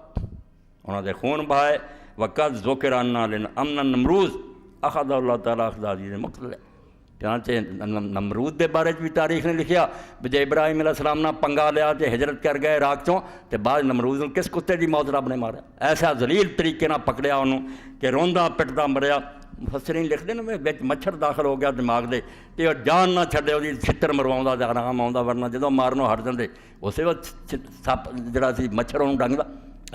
انہوں دے خون بہائے وقت ذکر انا امن نمروز اخذ اللہ تعالیٰ اخذ عزیز مقتل چنانچہ نمرود دے بارے بھی تاریخ نے لکھیا جے ابراہیم علیہ السلام نے پنگا لیا تے ہجرت کر گئے عراق چوں تے بعد نمرود نے کس کتے دی موت رب نے مارا ایسا ذلیل طریقے نہ پکڑیا انہوں کہ روندا پٹدا مریا ਮੁਫੱਸਿਰੀਨ ਲਿਖਦੇ ਨੇ ਵਿੱਚ ਮੱਛਰ ਦਾਖਲ ਹੋ ਗਿਆ ਦਿਮਾਗ ਦੇ ਅਤੇ ਉਹ ਜਾਨ ਨਾ ਛੱਡੇ, ਉਹਦੀ ਛਿੱਤਰ ਮਰਵਾਉਂਦਾ ਜਾਂ ਆਰਾਮ ਆਉਂਦਾ, ਵਰਨਾ ਜਦੋਂ ਮਾਰਨੋਂ ਹਟ ਜਾਂਦੇ ਉਸੇ ਵਕਤ ਸੱਪ ਜਿਹੜਾ ਸੀ ਮੱਛਰ ਉਹਨੂੰ ਡੰਗਦਾ।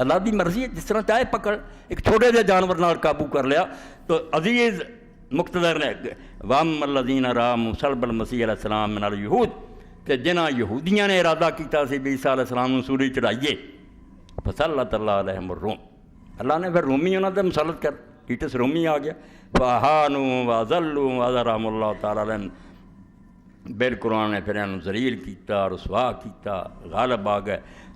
ਅੱਲਾਹ ਦੀ ਮਰਜ਼ੀ ਹੈ, ਜਿਸ ਤਰ੍ਹਾਂ ਚਾਹੇ ਪਕੜ, ਇੱਕ ਛੋਟੇ ਜਿਹੇ ਜਾਨਵਰ ਨਾਲ ਕਾਬੂ ਕਰ ਲਿਆ। ਤਾਂ ਅਜ਼ੀਜ਼ ਮੁਕਤਦਰ ਨੇ ਵਮ ਅਲਦੀਨ ਰਾਮ ਸਲਬਲ ਮਸੀਹ ਅਲੈਹਿ ਸਲਾਮ ਮਿਨਲ ਯਹੂਦ, ਅਤੇ ਜਿਨ੍ਹਾਂ ਯਹੂਦੀਆਂ ਨੇ ਇਰਾਦਾ ਕੀਤਾ ਸੀ ਵੀ ਈਸਾ ਅਲੈਹਿ ਸਲਾਮ ਨੂੰ ਸੂਲੀ ਚੜਾਈਏ, ਫਸੱਲਤ ਅੱਲਾਹ ਅਲੈਹਿਮ ਰੂਮ, ਅੱਲਾਹ ਨੇ ਫਿਰ ਰੋਮੀ ਉਹਨਾਂ 'ਤੇ ਮੁਸੱਲਤ ਕਰ, ਟੀਟਸ ਰੋਮੀ ਆ ਗਿਆ। ਫਹਾਨੂ ਵਜ਼ਲੂ ਵਜ਼ਰਹਮੁੱਲਾਹ ਤਾਲਾ ਅਲੈਹਿਮ, ਬਿਲਕੁਰਾਨ ਨੇ ਫਿਰ ਇਹਨੂੰ ਜ਼ਲੀਲ ਕੀਤਾ, ਰਸਵਾ ਕੀਤਾ, ਗਾਲਬ ਆ ਗਏ।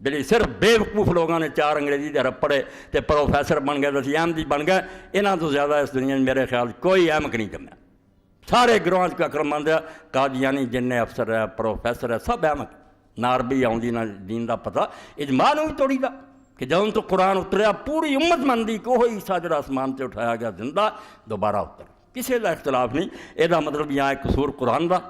ਜਿਹੜੀ ਸਿਰਫ ਬੇਵਕੂਫ ਲੋਕਾਂ ਨੇ 4 ਅੰਗਰੇਜ਼ੀ ਦੇ ਹਰਫ ਪੜ੍ਹੇ ਅਤੇ ਪ੍ਰੋਫੈਸਰ ਬਣ ਗਏ, ਅਸੀਂ ਅਹਿਮਦੀ ਬਣ ਗਏ। ਇਹਨਾਂ ਤੋਂ ਜ਼ਿਆਦਾ ਇਸ ਦੁਨੀਆ 'ਚ ਮੇਰੇ ਖਿਆਲ 'ਚ ਕੋਈ ਅਹਿਮਕ ਨਹੀਂ ਜੰਮਿਆ। ਸਾਰੇ ਗਰੋਹਾਂ 'ਚ ਅਕਲਮੰਦ ਆ, ਕਾਦੀਆਨੀ ਜਿੰਨੇ ਅਫਸਰ ਹੈ, ਪ੍ਰੋਫੈਸਰ ਹੈ, ਸਭ ਅਹਿਮਕ। ਨਾ ਅਰਬੀ ਆਉਂਦੀ ਨਾ ਦੀਨ ਦਾ ਪਤਾ, ਇਜਮਾਅ ਨੂੰ ਵੀ ਤੋੜੀ ਦਾ ਕਿ ਜਦੋਂ ਤੋਂ ਕੁਰਾਨ ਉਤਰਿਆ ਪੂਰੀ ਉਮਤ ਮੰਨਦੀ ਕਿ ਉਹ ਈਸਾ ਜਿਹੜਾ ਅਸਮਾਨ 'ਤੇ ਉਠਾਇਆ ਗਿਆ ਜ਼ਿੰਦਾ ਦੁਬਾਰਾ ਉਤਰ, ਕਿਸੇ ਦਾ ਇਖਤਲਾਫ ਨਹੀਂ। ਇਹਦਾ ਮਤਲਬ ਜਾਂ ਇੱਕ ਕਸੂਰ ਕੁਰਾਨ ਦਾ,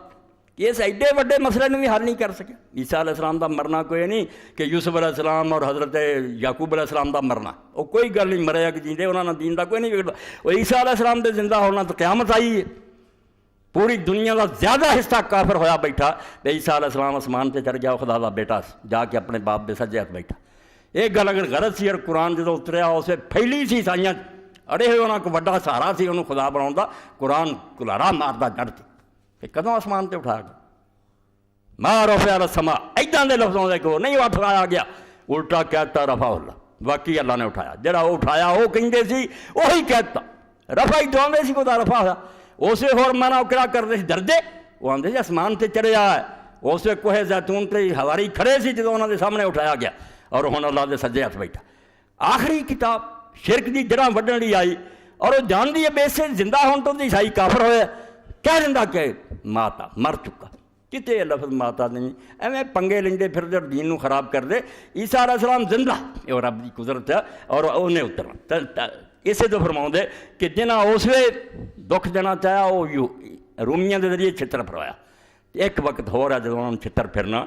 ਇਸ ਐਡੇ ਵੱਡੇ ਮਸਲੇ ਨੂੰ ਵੀ ਹੱਲ ਨਹੀਂ ਕਰ ਸਕਿਆ। ਈਸਾ ਅਲੈਹਿ ਸਲਾਮ ਦਾ ਮਰਨਾ ਕੋਈ ਨਹੀਂ ਕਿ ਯੂਸਫ ਅਲੈਹਿ ਸਲਾਮ ਔਰ ਹਜ਼ਰਤ ਯਾਕੂਬ ਅਲੈਹਿ ਸਲਾਮ ਦਾ ਮਰਨਾ, ਉਹ ਕੋਈ ਗੱਲ ਨਹੀਂ, ਮਰਿਆ ਕਿ ਜੀਂਦੇ ਉਹਨਾਂ ਨਾਲ ਦੀਨ ਦਾ ਕੋਈ ਨਹੀਂ ਵਿਗੜਦਾ। ਉਹ ਈਸਾ ਅਲੈਹਿ ਸਲਾਮ ਦੇ ਜ਼ਿੰਦਾ ਹੋਣਾ ਤਾਂ ਕਿਆਮਤ ਆਈ ਹੈ। ਪੂਰੀ ਦੁਨੀਆ ਦਾ ਜ਼ਿਆਦਾ ਹਿੱਸਾ ਕਾਫਰ ਹੋਇਆ ਬੈਠਾ ਤੇ ਈਸਾ ਅਲੈਹਿ ਸਲਾਮ ਅਸਮਾਨ 'ਤੇ ਚੜ੍ਹ ਗਿਆ, ਉਹ ਖੁਦਾ ਦਾ ਬੇਟਾ ਜਾ ਕੇ ਆਪਣੇ ਬਾਪ ਦੇ ਸੱਜੇ ਹੱਥ ਬੈਠਾ। ਇਹ ਗੱਲ ਅਗਰ ਗਲਤ ਸੀ, ਔਰ ਕੁਰਾਨ ਜਦੋਂ ਉਤਰਿਆ ਉਸੇ ਫੈਲੀ ਸੀ ਸਾਈਆਂ ਅੜੇ ਹੋਏ, ਉਹਨਾਂ ਕੋਲ ਵੱਡਾ ਸਹਾਰਾ ਸੀ ਉਹਨੂੰ ਖੁਦਾ ਬਣਾਉਣ ਦਾ। ਕੁਰਾਨ ਕੁਲਾਰਾ ਮਾਰਦਾ ਜੜ 'ਤੇ, ਤੇ ਕਦੋਂ ਅਸਮਾਨ 'ਤੇ ਉਠਾਇਆ ਗਿਆ? ਮਾਂ ਰਫਿਆ ਅਲ ਸਮਾ, ਇੱਦਾਂ ਦੇ ਲਫ਼ਜ਼ਾਂ ਦੇ ਕੋਲ ਨਹੀਂ ਉਠਾਇਆ ਗਿਆ, ਉਲਟਾ ਕਹਿਤਾ ਰਫਾ ਅੱਲਾ, ਬਾਕੀ ਅੱਲਾ ਨੇ ਉਠਾਇਆ। ਜਿਹੜਾ ਉਹ ਉਠਾਇਆ ਉਹ ਕਹਿੰਦੇ ਸੀ ਉਹੀ ਕਹਿਤਾ, ਰਫਾ ਹੀ ਦਵਾਉਂਦੇ ਸੀ, ਉਹਦਾ ਰਫਾ ਹੋਇਆ। ਉਸੇ ਹੋਰ ਮਾਨਾ ਉਹ ਕਿਹੜਾ ਕਰਦੇ ਸੀ ਦਰਜੇ, ਉਹ ਆਉਂਦੇ ਸੀ ਅਸਮਾਨ 'ਤੇ ਚੜ੍ਹਿਆ ਹੈ। ਉਸੇ ਕੋਹੇ ਜ਼ੈਤੂਨ 'ਤੇ ਹਵਾਰੀ ਖੜ੍ਹੇ ਸੀ ਜਦੋਂ ਉਹਨਾਂ ਦੇ ਸਾਹਮਣੇ ਉਠਾਇਆ ਗਿਆ, ਔਰ ਹੁਣ ਅੱਲਾ ਦੇ ਸੱਜੇ ਹੱਥ ਬੈਠਾ। ਆਖਰੀ ਕਿਤਾਬ ਸ਼ਿਰਕ ਦੀ ਜੜ੍ਹਾਂ ਵੱਢਣ ਲਈ ਆਈ, ਔਰ ਉਹ ਜਾਣਦੀ ਹੈ ਬੇਸੇ ਜ਼ਿੰਦਾ ਹੋਣ ਤੋਂ ਦੀ ਈਸਾਈ ਕਾਫਰ ਹੋਇਆ। ਕਹਿ ਦਿੰਦਾ ਕਿ ਮਾਤਾ ਮਰ ਚੁੱਕਾ, ਕਿਤੇ ਇਹ ਲਫ਼ਜ਼ ਮਾਤਾ ਨਹੀਂ। ਐਵੇਂ ਪੰਗੇ ਲੈਂਦੇ ਫਿਰਦੇ ਦੀਨ ਨੂੰ ਖਰਾਬ ਕਰਦੇ। ਈਸਾ ਅਲੈਹਿ ਸਲਾਮ ਜ਼ਿੰਦਾ, ਇਹ ਰੱਬ ਦੀ ਕੁਦਰਤ ਹੈ, ਔਰ ਉਹਨੇ ਉਤਰਨਾ। ਇਸੇ ਤੋਂ ਫਰਮਾਉਂਦੇ ਕਿ ਜਿਨ੍ਹਾਂ ਉਸ ਵੇਲੇ ਦੁੱਖ ਦੇਣਾ ਚਾਹਿਆ ਉਹ ਰੂਮੀਆਂ ਦੇ ਜ਼ਰੀਏ ਛਿੱਤਰ ਫਰਵਾਇਆ। ਇੱਕ ਵਕਤ ਹੋਰ ਹੈ ਜਦੋਂ ਉਹਨਾਂ ਨੂੰ ਛਿੱਤਰ ਫਿਰਨਾ।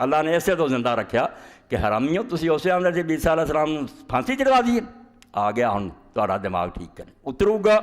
ਅੱਲਾ ਨੇ ਇਸੇ ਤੋਂ ਜ਼ਿੰਦਾ ਰੱਖਿਆ ਕਿ ਹਰਾਮੀਓ ਤੁਸੀਂ ਉਸੇ ਆਉਂਦੇ ਸੀ ਈਸਾ ਅਲੈਹਿ ਸਲਾਮ ਨੂੰ ਫਾਂਸੀ ਚੜਵਾ ਦਈਏ। ਆ ਗਿਆ ਹੁਣ ਤੁਹਾਡਾ ਦਿਮਾਗ ਠੀਕ ਕਰ, ਉਤਰੂਗਾ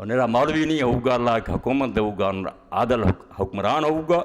ਉਹਨੇ ਮੌਲਵੀ ਨਹੀਂ ਹੋਊਗਾ, ਅੱਲਾ ਇੱਕ ਹਕੂਮਤ ਦੇਊਗਾ, ਆਦਲ ਹੁਕਮਰਾਨ ਹੋਊਗਾ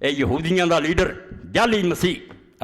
ਇਹ ਯਹੂਦੀਆਂ ਦਾ ਲੀਡਰ ਜਾਲੀ ਮਸੀਹ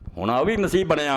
ਹੁਣ ਉਹ ਵੀ ਮਸੀਹ ਬਣਿਆ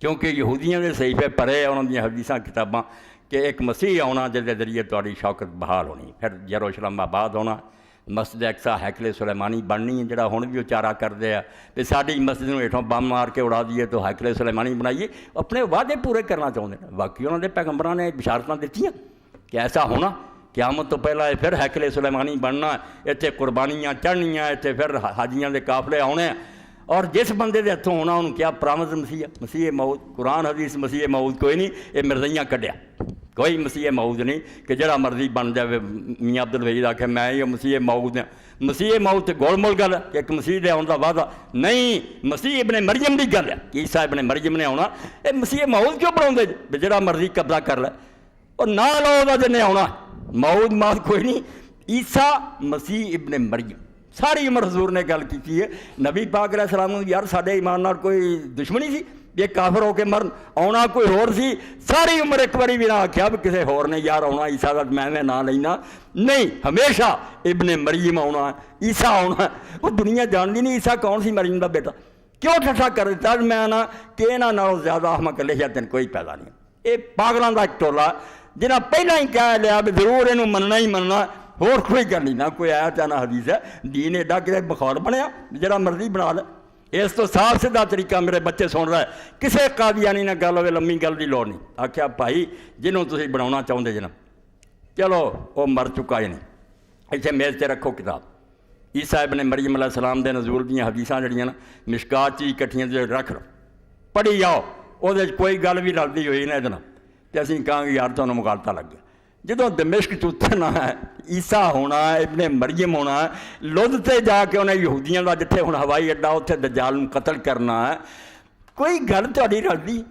ਕਿਉਂਕਿ ਯਹੂਦੀਆਂ ਦੇ ਸਹੀਫੇ ਪੜ੍ਹੇ ਉਹਨਾਂ ਦੀਆਂ ਹਦੀਸਾਂ ਕਿਤਾਬਾਂ ਕਿ ਇੱਕ ਮਸੀਹ ਆਉਣਾ ਜਿਹਦੇ ਜ਼ਰੀਏ ਤੁਹਾਡੀ ਸ਼ੌਕਤ ਬਹਾਲ ਹੋਣੀ, ਫਿਰ ਯਰੂਸ਼ਲਮ ਆਬਾਦ ਹੋਣਾ, ਮਸਜਿਦ ਅਕਸਾ ਹੈਕਲੇ ਸੁਲੈਮਾਨੀ ਬਣਨੀ ਹੈ, ਜਿਹੜਾ ਹੁਣ ਵੀ ਉਚਾਰਾ ਕਰਦੇ ਆ ਅਤੇ ਸਾਡੀ ਮਸਜਿਦ ਨੂੰ ਹੇਠੋਂ ਬੰਮ ਮਾਰ ਕੇ ਉਡਾ ਦਈਏ ਤਾਂ ਹੈਕਲੇ ਸੁਲੈਮਾਨੀ ਬਣਾਈਏ। ਆਪਣੇ ਵਾਅਦੇ ਪੂਰੇ ਕਰਨਾ ਚਾਹੁੰਦੇ ਨੇ। ਬਾਕੀ ਉਹਨਾਂ ਦੇ ਪੈਗੰਬਰਾਂ ਨੇ ਬਿਸ਼ਾਰਤਾਂ ਦਿੱਤੀਆਂ ਕਿ ਐਸਾ ਹੋਣਾ, ਕਿਆਮਤ ਤੋਂ ਪਹਿਲਾਂ ਇਹ ਫਿਰ ਹੈਕਲੇ ਸੁਲੈਮਾਨੀ ਬਣਨਾ, ਇੱਥੇ ਕੁਰਬਾਨੀਆਂ ਚੜ੍ਹਨੀਆਂ, ਇੱਥੇ ਫਿਰ ਹਾਜੀਆਂ ਦੇ ਕਾਫਲੇ ਆਉਣੇ। ਔਰ ਜਿਸ ਬੰਦੇ ਦੇ ਹੱਥੋਂ ਹੋਣਾ ਉਹਨੂੰ ਕਿਹਾ ਪਰਾਮਦ ਮਸੀਹ, ਮਸੀਹ ਮਊਦ। ਕੁਰਾਨ ਹਦੀਸ ਮਸੀਹ ਮਊਦ ਕੋਈ ਨਹੀਂ, ਇਹ ਮਿਰਜ਼ਈਆਂ ਕੱਢਿਆ, ਕੋਈ ਮਸੀਹ ਮਊਦ ਨਹੀਂ ਕਿ ਜਿਹੜਾ ਮਰਜ਼ੀ ਬਣ ਜਾਵੇ। ਮੀਆਂ ਅਬਦੁਲ ਵਹੀਦ ਆਖੇ ਮੈਂ ਇਹ ਮਸੀਹ ਮਊਦ ਹਾਂ। ਮਸੀਹ ਮਊਦ ਤੇ ਗੋਲਮੋਲ ਗੱਲ ਕਿ ਇੱਕ ਮਸੀਹ ਦੇ ਆਉਣ ਦਾ ਵਾਅਦਾ ਨਹੀਂ, ਮਸੀਹ ਇਬਨ ਮਰੀਮ ਦੀ ਗੱਲ ਹੈ ਕਿ ਈਸਾ ਇਬਨ ਮਰੀਮ ਨੇ ਆਉਣਾ। ਇਹ ਮਸੀਹ ਮਊਦ ਕਿਉਂ ਬਣਾਉਂਦੇ ਵੀ ਜਿਹੜਾ ਮਰਜ਼ੀ ਕਬਜ਼ਾ ਕਰ ਲੈ? ਉਹ ਨਾ ਲਓ ਉਹਦਾ ਜਿਹਨੇ ਆਉਣਾ, ਮਊਦ ਮਾਦ ਕੋਈ ਨਹੀਂ, ਈਸਾ ਮਸੀਹ ਇਬਨ ਮਰੀਮ। ਸਾਰੀ ਉਮਰ ਹਜ਼ੂਰ ਨੇ ਗੱਲ ਕੀਤੀ ਹੈ ਨਬੀ ਪਾਕ ਅਲੈਹਿ ਸਲਾਮ ਨੂੰ, ਯਾਰ ਸਾਡੇ ਈਮਾਨ ਨਾਲ ਕੋਈ ਦੁਸ਼ਮਣੀ ਸੀ ਇਹ ਕਾਫਰ ਹੋ ਕੇ ਮਰਨ? ਆਉਣਾ ਕੋਈ ਹੋਰ ਸੀ। ਸਾਰੀ ਉਮਰ ਇੱਕ ਵਾਰੀ ਵੀ ਨਾ ਆਖਿਆ ਵੀ ਕਿਸੇ ਹੋਰ ਨੇ ਯਾਰ ਆਉਣਾ ਈਸਾ ਦਾ ਮੈਂ ਨਾਂ ਲੈਣਾ ਨਹੀਂ, ਹਮੇਸ਼ਾ ਇਬਨ ਮਰੀਮ ਆਉਣਾ, ਈਸਾ ਆਉਣਾ। ਉਹ ਦੁਨੀਆ ਜਾਣਦੀ ਨਹੀਂ ਈਸਾ ਕੌਣ ਸੀ, ਮਰੀਮ ਦਾ ਬੇਟਾ। ਕਿਉਂ ਠੱਠਾ ਕਰ ਦਿੱਤਾ ਮੈਂ ਨਾ ਕਿ ਇਹਨਾਂ ਨਾਲੋਂ ਜ਼ਿਆਦਾ ਅਹਿਮਕ ਲਿਖਿਆ ਤੈਨੂੰ ਕੋਈ ਪੈਦਾ ਨਹੀਂ। ਇਹ ਪਾਗਲਾਂ ਦਾ ਇੱਕ ਟੋਲਾ ਜਿਹਨਾਂ ਪਹਿਲਾਂ ਹੀ ਕਹਿ ਲਿਆ ਵੀ ਜ਼ਰੂਰ ਇਹਨੂੰ ਮੰਨਣਾ ਹੀ ਮੰਨਣਾ, ਹੋਰ ਕੋਈ ਗੱਲ ਨਹੀਂ, ਨਾ ਕੋਈ ਆਇਆ ਜਾਂ ਨਾ ਹਦੀਸ ਹੈ। ਦੀਨ ਐਡਾ ਕਿਤੇ ਬਖੌਲ ਬਣਿਆ ਜਿਹੜਾ ਮਰਜ਼ੀ ਬਣਾ ਲੈ। ਇਸ ਤੋਂ ਸਾਫ਼ ਸਿੱਧਾ ਤਰੀਕਾ ਮੇਰੇ ਬੱਚੇ ਸੁਣ ਰਿਹਾ, ਕਿਸੇ ਕਾਦੀਆਨੀ ਨਾਲ ਗੱਲ ਹੋਵੇ ਲੰਮੀ ਗੱਲ ਦੀ ਲੋੜ ਨਹੀਂ। ਆਖਿਆ ਭਾਈ ਜਿਹਨੂੰ ਤੁਸੀਂ ਬਣਾਉਣਾ ਚਾਹੁੰਦੇ ਜੇ ਨਾ, ਚਲੋ ਉਹ ਮਰ ਚੁੱਕਾ ਹੀ ਨਹੀਂ, ਇੱਥੇ ਮੇਜ਼ 'ਤੇ ਰੱਖੋ ਕਿਤਾਬ। ਈਸਾ ਇਬਨ ਮਰੀਮ ਅਲੈਹਿ ਸਲਾਮ ਦੇ ਨਜ਼ੂਲ ਦੀਆਂ ਹਦੀਸਾਂ ਜਿਹੜੀਆਂ ਨਾ ਮਿਸ਼ਕਾਤ 'ਚ ਇਕੱਠੀਆਂ ਜੇ ਰੱਖ ਲਓ, ਪੜ੍ਹੀ ਜਾਓ, ਉਹਦੇ 'ਚ ਕੋਈ ਗੱਲ ਵੀ ਰਲਦੀ ਹੋਈ ਨਾ ਇਹਦੇ ਨਾਲ, ਅਤੇ ਅਸੀਂ ਕਹਾਂਗੇ ਯਾਰ ਤੁਹਾਨੂੰ ਮੁਗਾਲਤਾ ਲੱਗ ਗਿਆ। جدوں دمشق چ اترنا ہے عیسیٰ ہونا ہے ابن مریم ہونا ہے لد تے جا کے انہیں یہودیاں کا جتھے ہن ہوائی اڈا اتنے دجال نوں قتل کرنا ہے کوئی گل تہاڈی رلدی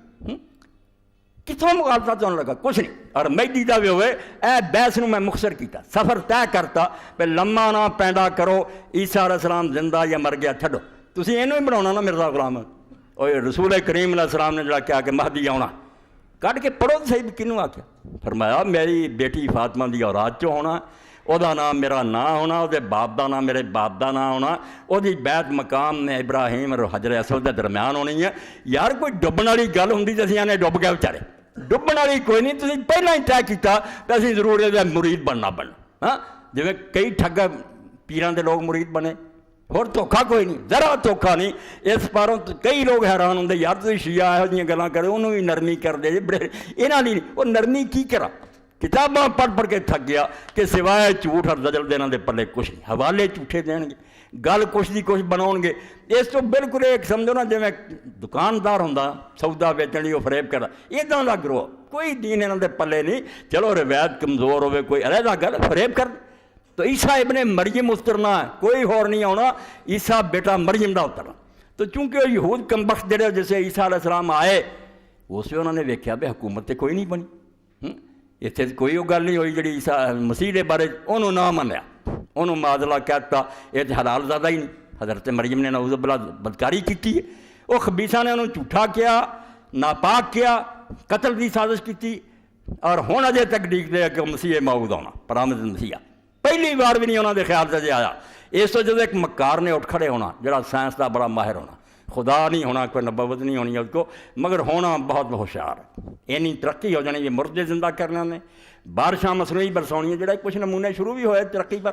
کتوں مقابلہ تمہیں لگا کچھ نہیں اور مہدی دا بھی ہوئے اے بحث نوں میں مختصر کیتا سفر طے کرتا پہ لمحہ نہ پیندا کرو عیسیٰ علیہ السلام زندہ یا مر گیا چھڈو تسی اینوں ہی بناؤنا نا مرزا غلام اوے رسول کریم علیہ السلام نے جڑا کیا کہ مہدی آنا کٹ کے پڑھو تو صحیح کنوں آخیا فرمایا میری بیٹی فاطمہ دی اولاد چوں ہونا او دا نام میرا نا ہونا او دے باپ دا نام میرے باپ دا نا ہونا او دی بیت مقام میں ابراہیم اور حجر اسود دے درمیان ہونی ہے یار کوئی ڈبن والی گل ہوندی تے اسی نے ڈب گئے بیچارے ڈبن والی کوئی نہیں تسی پہلاں ہی طے کیتا تے اسی ضرور یہ مرید بننا ہاں جویں کئی ٹھگ پیراں دے لوگ مرید بنے اور دھوکھا کوئی نہیں ذرا دھوکھا نہیں اس پاروں کئی لوگ حیران ہوندے یار تسی شیعہ یہو جہاں گلاں کرے انہوں بھی نرمی کر دے بڑے یہاں نہیں وہ نرمی کی کرا کتاباں پڑھ کے تھک گیا کہ سوائے جھوٹ اور زجر دینا دے پلے کچھ نہیں حوالے جھوٹے دین گے گل کچھ دی کچھ بناؤ گے اس تو بالکل ایک سمجھو نا جی میں دکاندار ہوندا سودا ویچن وہ فریب کرتا اداں دا گروہ کوئی دین انہاں دے پلے نہیں چلو روایت کمزور ہوئے کوئی علیحدہ گل فریب کر تو عیسیٰ ابن مریم اترنا ہے کوئی ہور نہیں آنا عیسیٰ بیٹا مریم دا اترنا تو چونکہ یہود کمبخت جڑے جیسے عیسیٰ علیہ السلام آئے اس سے انہوں نے ویکھیا بے حکومت تے کوئی نہیں بنی اتنے کوئی وہ گل نہیں ہوئی جی عیسیٰ مسیح دے بارے انہوں نہ منیا انہوں معذلہ کہتا یہ تو حلال زیادہ ہی نہیں حضرت مریم نے نعوذ باللہ بدکاری کی وہ خبیثاں نے انہوں جھوٹا کیا ناپاک کیا قتل کی سازش کی اور ہن اجے تک ڈیک دے کہ مسیح موعود آنا پرامد مسیح پہلی بار بھی نہیں انہوں نے خیال سے آیا اس تو جب ایک مکار نے اٹھ کھڑے ہونا جڑا سائنس دا بڑا ماہر ہونا خدا نہیں ہونا کوئی نبوت نہیں ہونی اس کو مگر ہونا بہت ہوشیار ہے اینی ترقی ہو جانی یہ مردے زندہ کرنے نے بارشاں مصنوعی برساؤنی جڑا کچھ نمونے شروع بھی ہوئے ترقی پر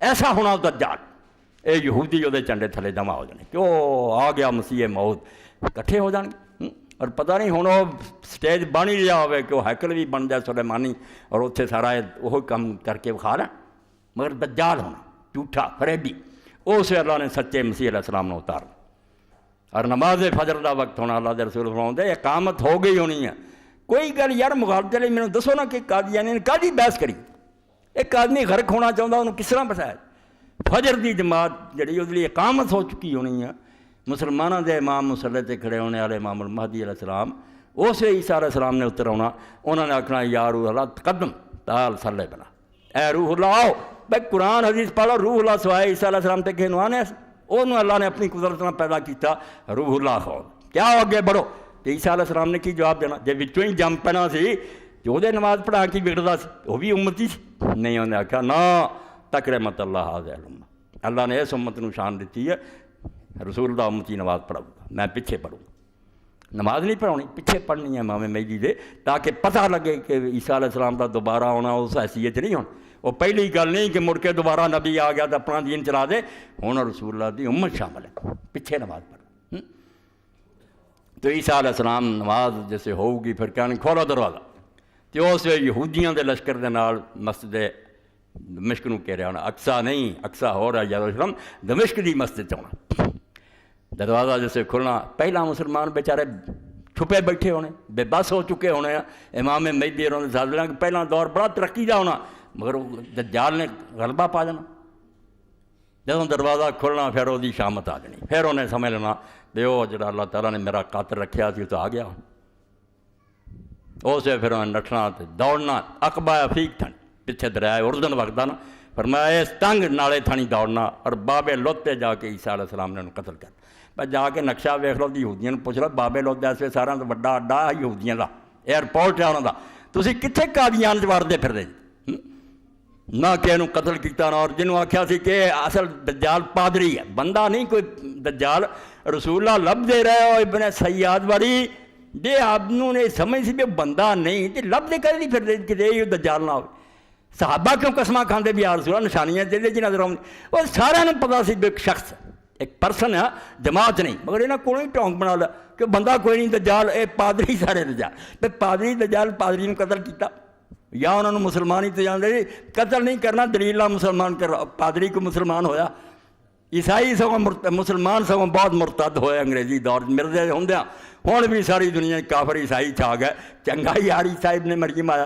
ایسا ہونا دجال اے یہودی وہ چنڈے تھلے جمع ہو جانے کیوں آ گیا مسیح موعود کٹھے ہو جان گے اور پتہ نہیں ہوں وہ سٹیج بن ہی لیا ہوئے کہ وہ ہیکل بھی بن جائے سلیمانی اور اتنے سارا وہ کام کر کے کھا لیں مگر دجال ہونا جھوٹا فریبی اسے اللہ نے سچے مسیح علیہ السلام نے اتارنا اور نماز فجر دا وقت ہونا اللہ دے رسول فرماؤندے اقامت ہو گئی ہونی ہے کوئی گل یار مغالطے لیے میں دسو نا کہ قادیانی نے کاہدی بحث کری ایک آدمی غرق ہونا چاہتا انہوں کس طرح بسایا فجر دی جماعت جڑی اس لیے اقامت ہو چکی ہونی ہے مسلمانوں دے امام مصلی تے کھڑے ہونے والے امام المہدی علیہ السلام اسے عیسیٰ علیہ السلام نے اتر آنا انہوں نے آکھنا یا روح اللہ تقدم تعال صلی بنا اے روح اللہ آؤ بھائی قرآن حدیث پڑھو روح اللہ سوائے عیسیٰ علیہ السلام تے کہنو آنے انہوں اللہ نے اپنی قدرت میں پیدا کیتا روح اللہ خود کیا ہو آگے بڑھو تو عیسیٰ علیہ السلام نے کی جواب دینا جب بچوں ہی جم پینا سی جو دے نماز پڑھا کی بگڑتا سی وہ بھی امتی سی نہیں انہوں نے آکھا نا تکرمت اللہ حاضر الامہ اللہ نے اس امت نو شان دیتی ہے رسول اللہ امتی نماز پڑھاؤں گا میں پیچھے پڑھوں گا نماز نہیں پڑھانی پیچھے پڑھنی ہے امام مہدی دے تاکہ پتہ لگے کہ عیسیٰ علیہ السلام کا دوبارہ ہونا اس حیثیت نہیں ہونا وہ پہلی گل نہیں کہ مڑ کے دوبارہ نبی آ گیا تو اپنا دین چلا دے ہوں رسول اللہ دی امت شامل ہے پیچھے نماز پڑھ تو عیسیٰ علیہ السلام نماز جیسے ہوگی پھر کہنے کھولو دروازہ تو اس یہودیاں دے لشکر دے نال مسجد دمشق نو کہہ رہا ہونا اقصا نہیں اقصا ہو رہا یروشلم دمشق دی مسجد چ ہونا دروازہ جیسے کھلنا پہلا مسلمان بیچارے چھپے بیٹھے ہونے بے بس ہو چکے ہونے امام مہدی اور سازلہ کہ پہلا دور بڑا ترقی دا ہونا مگر دجال نے غلبہ پا جانا جدوں دروازہ کھلنا پھر وہ شامت آ جانی پھر انہیں سمجھ لینا بے وہ جڑا اللہ تعالیٰ نے میرا قاتل رکھیا سی تو آ گیا اسے پھر انہیں نٹنا دوڑنا عقبہ افیق تھن پیچھے دریائے اردن وقتا نا فرمایا اس تنگ نالے تھانی دوڑنا اور بابے لوتے جا کے عیسیٰ علیہ السلام نے انہوں قتل کر پر جا کے نقشہ ویکھ لو یہودیاں پوچھ لو بابے لوتے اس وقت سارا تو بڑا اڈا یہودیاں دا ایئرپورٹ ہے انہوں دا تسی کتنے قادیان چ وڑدے پھردے نہ کہ انہوں قتل کیتا نہ اور جنہوں آکھیا سی کہ اصل دجال پادری ہے بندہ نہیں کوئی دجال رسول اللہ لب دے رہے ہو ابن سیاد والی جے آپ نے سمجھ سی بھی بندہ نہیں تے لب دے کر نہیں پھردے کہ یہ دجال نہ ہو صحابہ کیوں قسمہ کھاندے بھی رسول اللہ نشانیاں دے جی نظر آؤں اور سارا نے پتا سی بھی ایک شخص ایک پرسن ہے جماعت نہیں مگر انہاں کولوں ہی ٹونک بنا لیا کہ بندہ کوئی نہیں دجال اے پادری سارے دجال تے پادری دجال پادری نے قتل کیتا یا انہوں نے مسلمان ہی تو جاندے قتل نہیں کرنا دلیل اللہ مسلمان کر پادری کو مسلمان ہویا عیسائی سگوں مسلمان سگوں بہت مرتد ہوئے انگریزی دور مرزے ہوندیاں ہوں بھی ساری دنیا کافر عیسائی چھا گئے چنگا ہی یار عیسیٰ ابن مریم آیا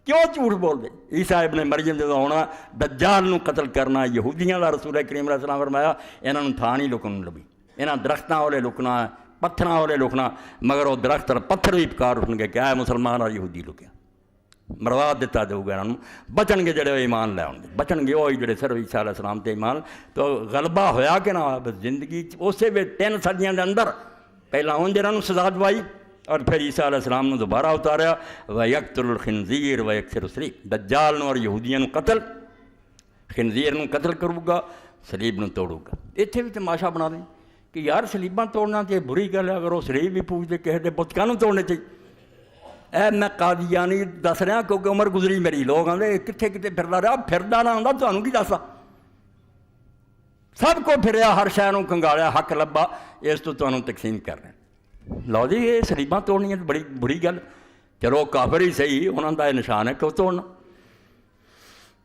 کیوں جھوٹ بولتے؟ عیسیٰ ابن مریم جدوں آنا دجال نو قتل کرنا، یہودیاں دا رسول کریم علیہ السلام فرمایا انہاں نوں تھاں نہیں لکن لبھی، انہاں درختاں والے لکنا، پتھراں والے لکنا، مگر وہ درخت اور پتھر بھی پکار اٹھن گے کہ اے مسلمان اور یہودی لکیا، مروا دیتا جاؤ گا انہوں، بچن گے جڑے ایمان لے آؤ گے، بچن گے وہی جڑے صرف عیسیٰ علیہ السلام تے ایمان۔ تو غلبہ ہویا کہ نہ ہوا بس زندگی اسے بھی 3 صدیاں دے اندر پہلا انج انہوں سزا دوائی اور پھر عیسیٰ علیہ السلام نے دوبارہ اتاریا وَيَقْتُلُ الْخِنْزِيرَ وَيَكْسِرُ الصَّلِيبَ، دجال نو اور یہودیاں نو قتل، خنزیر نو قتل کروں گا، صلیب نو توڑوں گا۔ اتنے بھی تماشا بنا دیں کہ یار صلیباں توڑنا تو بری گل ہے، اگر وہ صلیب بھی پوچھتے کسی دے بت کانوں توڑنے چاہیے۔ اے میں قادیانی دس رہا کیونکہ عمر گزری میری، لوگ آتے کتنے کتنے پھردا رہا، پھردا نہ آتا تمہوں کی دسا، سب کو پھریا، ہر شہر کنگالیا، حق لبا، اس تو تمہیں تقسیم کر رہے ہیں۔ لو جی یہ صلیباں توڑنیاں بڑی بری گل، چلو کافر ہی صحیح، انہوں کا یہ نشان ہے کیوں توڑنا،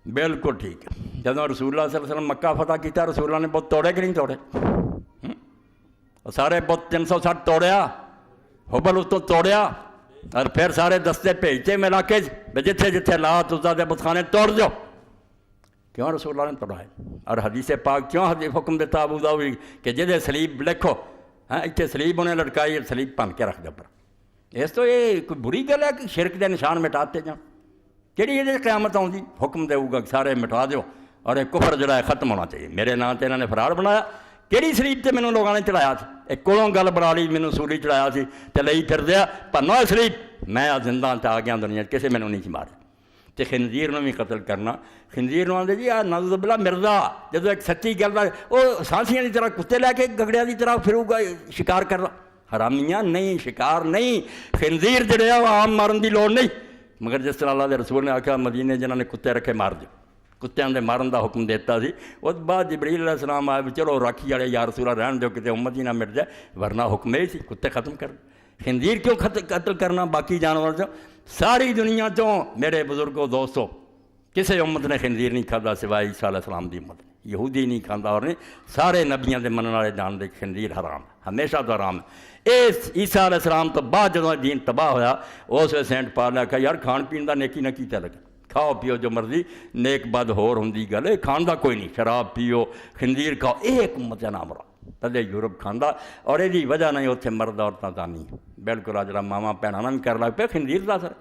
بالکل ٹھیک ہے۔ جب رسول اللہ صلی اللہ علیہ وسلم مکہ فتح کیا، رسول اللہ نے بت توڑے کہ نہیں توڑے؟ سارے بت 360 توڑیا، حبل اس تو توڑیا، اور پھر سارے دستے بھیجتے میں علاقے جتھے جتھے لات عزا دے بت خانے توڑ دو، کیوں رسول اللہ نے توڑا ہے؟ اور حدیث پاک کیوں حکم دیتا ابو داؤد کہ جدے صلیب لکھو، ہاں اتنے صلیب انہیں لٹکائی، صلیب پن کے رکھ دے پر، اس تو یہ کوئی بری گل ہے کہ شرک دے نشان مٹاتے جان، کہڑی یہ قیامت آؤں حکم دے گا کہ سارے مٹا دیو اور یہ کفر جڑا ہے ختم ہونا چاہیے، میرے نام تے انہوں نے فرار بنایا، کہڑی صلیب تے مینوں لوگوں نے چڑھایا سی، ایک کولوں گل بنا لی مینوں سولی چڑھایا سی تے لئی پھر دیا پنو صلیب، میں زندہ تے آ گیا دنیا کسے مینوں نہیں سی مارا۔ تے خنزیر نو بھی قتل کرنا، خنزیر نو آندے جی آ نعوذ باللہ مرزا، جدو ایک سچی گل ہے وہ سانسیاں دی طرح کتے لے کے گگڑیاں دی طرح پھرو گا شکار کرنا، حرامیاں نہیں، شکار نہیں، خنزیر جڑے وہ عام مارن دی لوڑ نہیں، مگر جس طرح اللہ دے رسول نے آکھا مدینے جنہاں نے کتے رکھے مار دو، کتےاں دے مارن دا حکم دیتا سی، اس بعد جبریل علیہ السلام آئے چلو راکھی والے یا رسول اللہ رہن دیو کتے امت ہی نہ مٹ جائے، ورنہ حکم یہ سی کتے ختم کر۔ خنزیر کیوں قتل کرنا باقی جانور جو؟ ساری دنیا چوں میرے بزرگوں دوستوں کسی امت نے خنزیر نہیں کھادا سوائے عیسیٰ علیہ السلام دی امت، یہودی نہیں کھانا، اور نہیں سارے نبیاں دے منن والے جان دے خنزیر حرام، ہمیشہ تو حرام ہے۔ اس عیسیٰ علیہ السلام تو بعد جدوں دین تباہ ہویا اس ویلے سینٹ پال نے کہا یار کھان پین دا نیکی نہ کیتا لگے، کھاؤ پیو جو مرضی، نیک بد ہور ہوندی گل، کھان دا کوئی نہیں، شراب پیو خنزیر کھاؤ، ایک امت جا نام رہا تدے یورپ کھانا، اور یہ وجہ نہیں اتنے مرد عورتوں کا نہیں، بالکل آ جڑا ماواں بھنوں بھی کر لگ پہ خنزیر دا اثر۔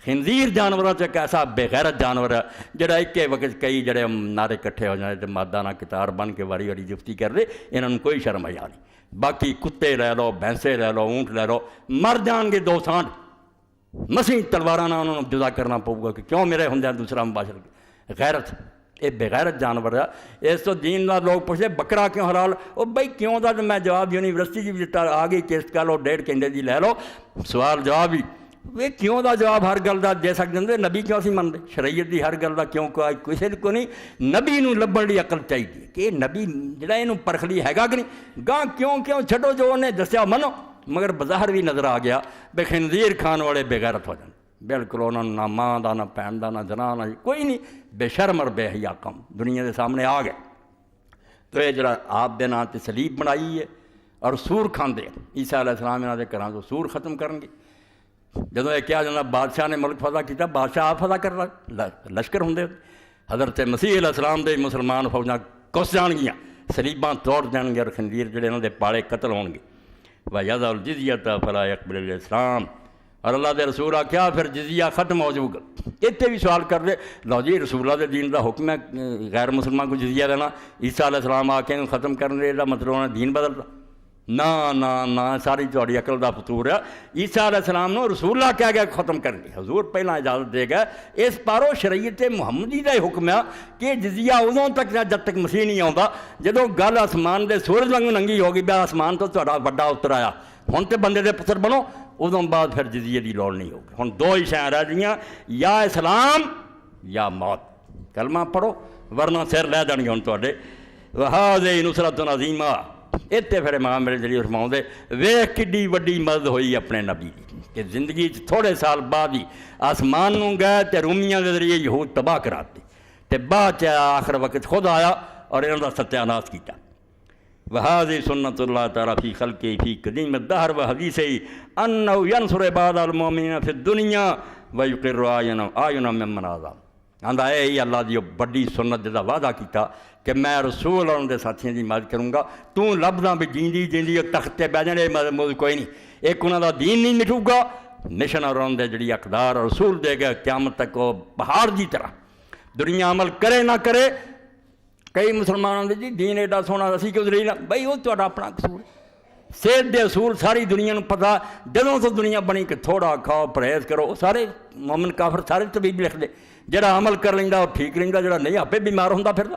خنزیر جانوروں ایک ایسا بےغیرت جانور ہے جڑا ایک وقت کئی جڑے نعرے کٹھے ہو جانے تو مادہ نہ کتار بن کے واری واری جفتی کر دے، انہوں نے کوئی شرم آیا نہیں۔ باقی کتے لے لو، بھینسے لے لو، اونٹ لے لو، مر جان گے 2 سانڈ، مسیح تلواراں نال انہوں نے جدا کرنا پؤ گا کہ کیوں میرے ہوندے دوسرا مباشر، غیرت، یہ بےغیرت جانور ہے۔ اس تو دین دا لوگ پوچھتے بکرا کیوں حلال، او بھائی کیوں دا، میں جواب یونیورسٹی جی بھی دیتا، آ گئی کیسٹ کر لو 1.5 گھنٹے دی لے لو، سوال جواب ہی وہ کیوں دا جواب ہر گل دا دے سکتے ہیں، نبی کیوں سی منتے، شریعت دی ہر گل دا کیوں کسی کو نہیں، نبی نو لبن لی عقل چاہیے کہ نبی جڑا یہ پرکھلی ہے گا کہ نہیں، گاں کیوں چھڈو جو انہیں دسیا منو، مگر بظاہر بھی نظر آ گیا بے خنزیر کھان والے بےغیرت ہو جان، بالکل انہوں نے نہ ماں دا نہ بھن دا نہ جناح نہ کوئی نہیں، بے شرم اور بے حیا کم دنیا کے سامنے آ گئے۔ تو یہ جڑا آپ دے نام تے صلیب بنائی ہے اور سور کھاندے، عیسیٰ علیہ السلام انہاں دے گھراں تو سور ختم کرن گے۔ جدوں یہ کیا جاتا بادشاہ نے ملک فتح کیا، بادشاہ آپ فتح کر رہا، لشکر ہوں حضرت مسیح علیہ السلام دے مسلمان فوجاں کس جان گیاں، صلیباں توڑ جان گے اور خنزیر جڑے انہوں دے پالے قتل ہون گے۔ وَيَضَعُ الْجِزْيَةَ فَلَا يَقْبَلُ الْإِسْلَامَ، اور اللہ دے رسول کیا پھر جزیہ ختم ہو جائے گا۔ اتنے بھی سوال کر دے لو جی رسول اللہ دے دین دا حکم ہے غیر مسلمان کو جزیہ دینا، عیسیٰ علیہ السلام آ کے ختم کرنے دا مطلب انہوں نے دین بدلتا، نہ ساری تھوڑی عقل دا فطور ہے۔ عیسیٰ علیہ السلام نے رسول اللہ کہہ گیا ختم کرنی، حضور پہلا اجازت دے گا، اس پارو شریعت محمدی دا حکم ہے کہ جزیہ ادوں تک جب تک مسیح نہیں آتا جدوں گل آسمان دے سورج وانگوں ننگی ہوگی، بیا آسمان تو تہاڈا وڈا اتر آیا، ہن تے بندے دے پتر بنو، ادوں بعد پھر جزیے دی لوڑ نہیں ہوگی۔ ہن 2 ہی شے رہ گئیاں، یا اسلام یا موت، کلمہ پڑھو ورنہ سر لے جان گے ہن تہاڈے۔ وَهَٰذِهِ نُصْرَةٌ عَظِیمَةٌ، اتنے پھر امام میرے جلیل فرماؤں دے ویکھ کڈی وڈی مدد ہوئی اپنے نبی دی کہ زندگی تھوڑے سال بعد ہی آسمان نوں گئے تے رومیاں دے ذریعے یہود تباہ کراتے، تے بعد آخر وقت خود آیا اور انہوں دا ستیہ ناس کیتا۔ وَهَٰذِهِ سُنَّةُ اللَّهِ تَعَالَىٰ فِي خَلْقِهِ فِي قَدِيمِ الدَّهْرِ وَحَدِيثِهِ أَنَّهُ يَنْصُرُ عِبَادَهُ الْمُؤْمِنِينَ فِي الدُّنْيَا وَيُقِرُّ آیُنَا مِمَّنْ آذَا آندا اے ہی اللہ دی بڑی سنت جدا وعدہ کیتا کہ میں رسول اور دے ساتھیاں دی مدد کروں گا. تو لبداں بھی جیندی تخت تے بہ جانے موضوع کوئی نہیں. ایک انہاں دا دین نہیں مٹھو گا، مشن اور انہاں دے جڑی اقدار اور رسول دے گا قیامت تک وہ پہاڑ دی طرح. دنیا عمل کرے نہ کرے، کئی مسلمانوں دے جی دین ایڈا سونا اسی کیوں دلیل بھائی وہ تہاڈا اپنا قصور. صحت دے اصول ساری دنیا نو پتہ، جدوں تو دنیا بنی کہ تھوڑا کھاؤ پرہیز کرو، سارے مومن کافر سارے طبیب لکھ دے. جڑا عمل کر لیندا وہ ٹھیک رہندا، جڑا نہیں آپے بیمار ہوندا پھردا،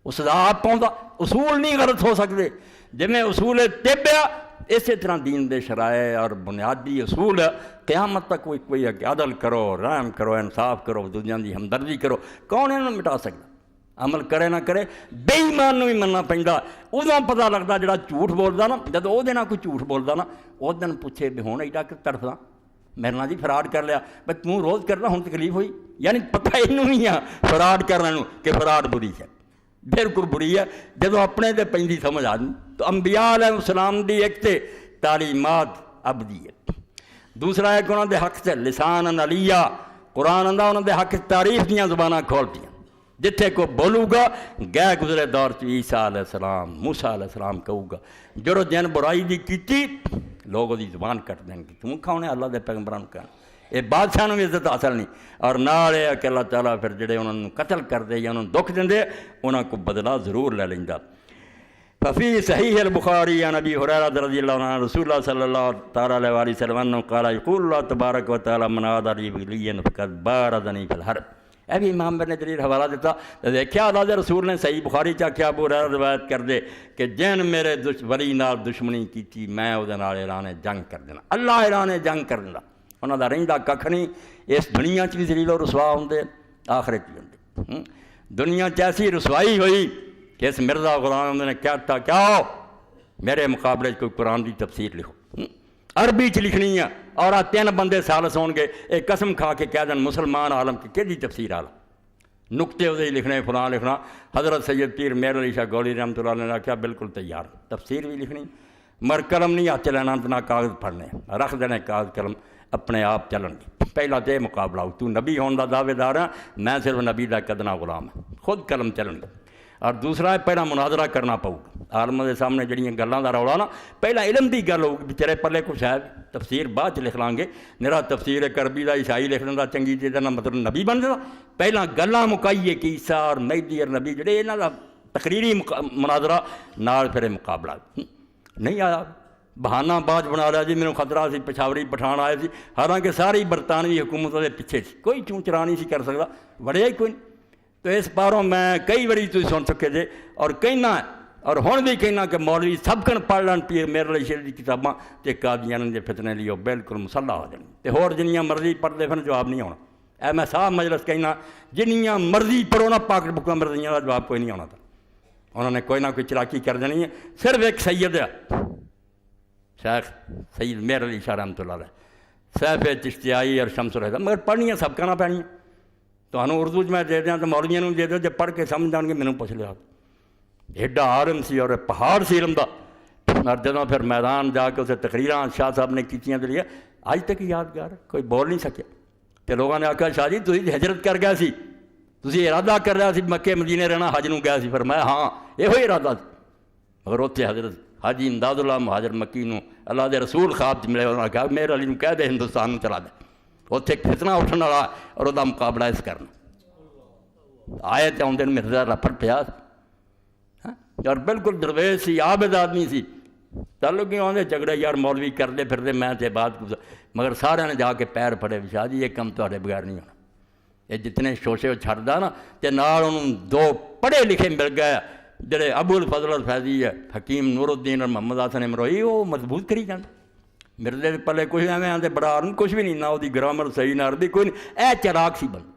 اس دا آپ پاؤندا. اصول نہیں غلط ہو سکتے. جویں اصول طب آ اسی طرح دین دے شرائع اور بنیادی اصول قیامت تک کوئی ہے کہ عدل کرو، رحم کرو، انصاف کرو، دوجیاں دی ہمدردی کرو. کون انہاں مٹا سکدا؟ عمل کرے نہ کرے بے ایمان نو بھی مننا پیندا. ادوں پتہ لگدا جڑا جھوٹ بولدا نا، جدوں وہ دے نال کوئی جھوٹ بولدا نا، اس دن پوچھے بھی ہن ایڈا کہ تڑفدا میرے نال جی فراڈ کر لیا. بھائی توں روز کرنا ہن تکلیف ہوئی، یعنی پتہ اینوں نہیں آ فراڈ کرنے نوں کہ فراڈ بری ہے، بالکل بری ہے. جدوں اپنے تے پیندی سمجھ آ جائے. تو انبیاء علیہ السلام دی ایک تے تعلیمات ابدی ہے، دوسرا ایک انہاں دے حق تے لسان علیہ. قرآن آندا انہاں دے حق تعریف دیاں زباناں کھولتیاں. جتھے کو بولوں گا گئے گزرے دور چ عیسیٰ علیہ السلام، موسیٰ علیہ السلام کہوں گا جڑو جن برائی دی کیتی لوگ وہ زبان کٹ دیں گے. تم کھاؤنے اللہ دے پیغمبراں نوں کہنا یہ بادشاہ نوں بھی عزت حاصل نہیں. اور نال یہ کہ اللہ تعالیٰ پھر جڑے انہاں نوں قتل کر دے یا انہاں نوں دکھ دیندے انہاں کو بدلہ ضرور لے لیندا. ففی صحیح البخاری عن ابی ہریرہ رضی اللہ عنہ رسول اللہ صلی اللہ تعالیٰ علیہ وآلہ وسلم قال یقول اللہ تبارک و تعالیٰ من عادى لي وليا فقد بارزني في الحرب. اے بھی امام بن جریر حوالہ دیتا. دیکھیا اللہ دے رسول نے صحیح بخاری چا کیا ابو ہریرہ روایت کر دے کہ جن میرے ولی نال دشمنی کیتی میں وہ نال اعلان جنگ کر دینا. اللہ اعلان جنگ کر دینا. انہاں دا رہندا ککھ نہیں. اس دنیا چ بھی ذلیل و رسوا ہوندے، آخرت بھی ہوندے. دنیا چ ایسی رسوائی ہوئی کہ اس مرزا غلام نے کہتا کیا ہو میرے مقابلے کوئی قرآن دی تفسیر لکھو، عربی چ لکھنی ہے. اور آ تین بندے سالس ہون گے ایک قسم کھا کے کہہ دیں مسلمان عالم کی کہڑی تفسیر عالم نقطے وہ لکھنے فلاں لکھنا. حضرت سید پیر میر علی شاہ گولی رحمۃ اللہ علیہ نے آخیا بالکل تیار، تفسیر بھی لکھنی مگر قلم نہیں ہاتھ لینا نہ کاغذ پڑھنے، رکھ دینے کاغذ قلم اپنے آپ چلن گی. پہلا تو یہ مقابلہ ہو تو نبی ہون دا دعوے دار ہے، میں صرف نبی دا کدنا غلام ہے، خود قلم چلن گی. اور دوسرا ہے پہلا مناظرہ کرنا پؤ گا عالم دے سامنے جڑیاں گلاں دا رولا نا. پہلا علم دی گل ہوگی بھی تیرے پلے کچھ ہے، تفسیر بعد لکھ لیں گے. میرا تفسیر عربی دا عیسائی لکھ دیندا چنگی چیز دا مطلب نبی بن جاتا. پہلا گلاں مکائیے کہ عیسیٰ اور مہدی اور نبی جڑے انہاں دا تقریری مناظرہ نال پھر مقابلہ نہیں آیا. بہانہ باز بنا لیا جی میرے خطرہ سی پشاوری پٹھان آئے سی، حالانکہ ساری برطانوی حکومت دے پیچھے سی، کوئی چون چرا نہیں سی کر سکتا، وڑیا ہی کوئی. تو اس باروں میں کئی باری تھی سن سکے جے اور کہنا اور ہن بھی کہنا کہ مولوی سب کن پڑھ لین پیر میر علی شیر دی کتاباں تے قادیان دے فتنے لیے بالکل مسلح ہو جان تے ہور جنیاں مرضی پڑھتے پھر جواب نہیں آنا. اے میں صاحب مجلس کہنا جنیاں مرضی پڑھو نا پاکٹ بکاں مرضیاں دا جواب کوئی نہیں آنا تھا. انہوں نے کوئی نہ کوئی چلاکی کر دینی ہے. صرف ایک سید ہے شیخ سید میر علی شاہ رحمۃ اللہ علیہ سیف چشتیائی اور شمس الہدیٰ، مگر پڑھنیاں سب کا نہ پڑھنیاں. تو اردو میں دے دیں تو مولویاں نوں دے دو جب پڑھ کے سمجھ جان گے مینوں پوچھ لیا. ایڈا عالم سی اور پہاڑ سی علم دا. اور جدوں پھر میدان جا کے اسے تقریراں شاہ صاحب نے کیتیاں دے لیے اج تک یادگار کوئی بول نہیں سکیا. تو لوگوں نے آخیا شاہ جی تسی ہجرت کر گئے سی، تسی ارادہ کر رہا سی مکے مدینے رہنا، حج نوں گیا سی. فرمایا ہاں یہ ارادہ سی. مگر اتنے حضرت حاجی امداد اللہ مہاجر مکی نوں اللہ دے رسول خواب چ ملے. انہوں نے کہا میرے علی نوں کہہ دے ہندوستان نوں چلا دے، اتنے ایک فتنہ اٹھن والا اور وہ مقابلہ اس کرنا. آئے تو آدھے مرزا رفڑ پیا اور بالکل درویش سی، عابد آدمی سی. تعلق کیوں آدھے جھگڑے یار مولوی کرتے پھرتے میں تے بات مگر سارے نے جا کے پیر پھڑے شاہ جی یہ کم تہاڈے بغیر نہیں ہونا. یہ جتنے شوشے وہ چھڑدا نا تے نال انہوں دو پڑھے لکھے مل گئے جڑے ابو الفضل الفیضی ہے، حکیم نور الدین اور محمد حسن امروئی، وہ مضبوط کری جاندے. مرزے دے پلے کچھ ایویں آندے بڑا کچھ بھی نہیں، نہ وہ گرامر صحیح نہ عربی کوئی نہیں، اے چراغ سی بن.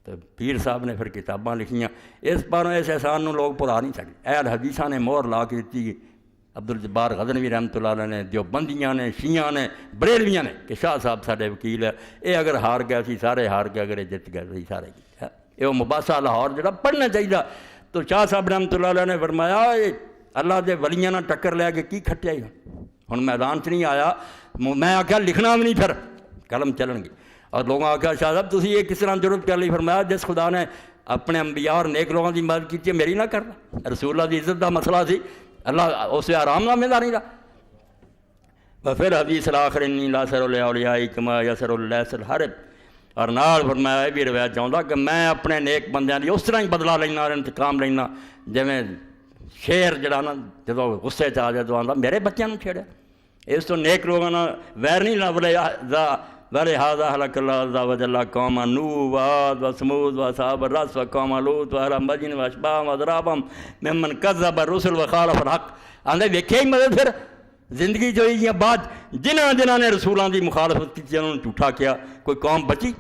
تو پیر صاحب نے پھر کتاباں لکھیاں. اس باروں اس احسان نوں لوگ بھلا نہیں سکتے. اہل حدیثاں نے مہر لا کے دیتی، عبدالجبار غزنوی رحمۃ اللہ علیہ نے، دیوبندیاں نے، شیعہ نے، بریلویاں نے کہ شاہ صاحب ساڈے وکیل ہے، یہ اگر ہار گئے سی سارے ہار گئے، اگر یہ جت گئے سی سارے جیت. یہ مباحثہ لاہور جڑا پڑھنا چاہیے. تو شاہ صاحب رحمۃ اللہ علیہ نے فرمایا یہ اللہ دے ولیاں نہ ٹکر لے کے کی کھٹیا ہی ہن میدان چ نہیں آیا. میں آخیا لکھنا بھی نہیں پھر قلم چلن گی. اور لوگوں نے آخیا شاہ صاحب تسی یہ کس طرح ضرورت کر لی؟ فرمایا جس خدا نے اپنے انبیاء اور نیک لوگوں کی مدد کی میری نہ کرنا، رسول اللہ کی عزت کا مسئلہ سی، اللہ اسے آرام نامے دا نہیں رہا۔ پھر حدیث آخر انی لا سر الاولیاء کما یسر اللیس الحرب، اور نال فرمایا یہ بھی روایت چاہتا کہ میں اپنے نیک بندیاں دی اس طرح ہی بدلا لینا اور انتقام لینا جویں شیر جڑا نا جدو غصے چ آ جائے تو آتا میرے بچوں نے چھیڑیا، اس تو نیک لوگوں نے ویر نہیں ولہذا اہلک اللہ عز وجل قوم نوح وعاد وثمود واصحاب الرس وقوم لوط واہل مدین واشباہم واضرابہم ممن کذب الرسل وخالف الحق۔ آندے ویکھے ہی مدد پھر زندگی جو ہوئی بعد جنہاں نے رسولاں دی مخالفت کی انہوں نے جھوٹا کیا، کوئی قوم بچی؟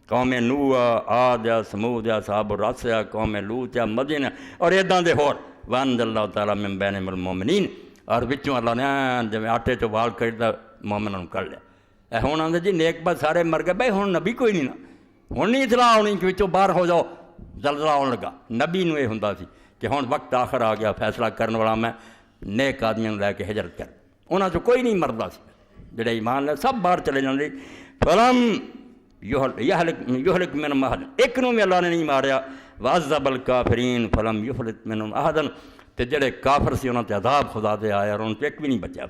قوم نوح عاد یا ثمود یا اصحاب الرس یا قوم لوط یا مدین اور اداں دے ہور۔ وانزل اللہ تعالیٰ من بینہم المومنین، اور وچوں اللہ نے جویں آٹے چوں وال کڈدا مومناں نوں کڈ لیا۔ اے ہن آندے جی نیک بد سارے مر گئے، بھائی ہن نبی کوئی نہیں نا، ہن نہیں اطلاع ہونی کہ وچوں باہر ہو جاؤ زلزلہ آن لگا۔ نبی نوں یہ ہوندا سی کہ ہن وقت آخر آ گیا، فیصلہ کرن والا میں، نیک آدمیاں نوں لے کے ہجرت کر۔ انہاں چوں کوئی نہیں مردا سی، جڑے ایمان لے سب باہر چلے جاندے۔ فلم یہلک منہم احد، ایک نوں بھی اللہ نے نہیں ماریا۔ وعذب الکافرین فلم یفلت منہم احد، تے جڑے کافر سی انہاں تے عذاب خدا دے آیا اور انہاں تے ایک بھی نہیں بچیا۔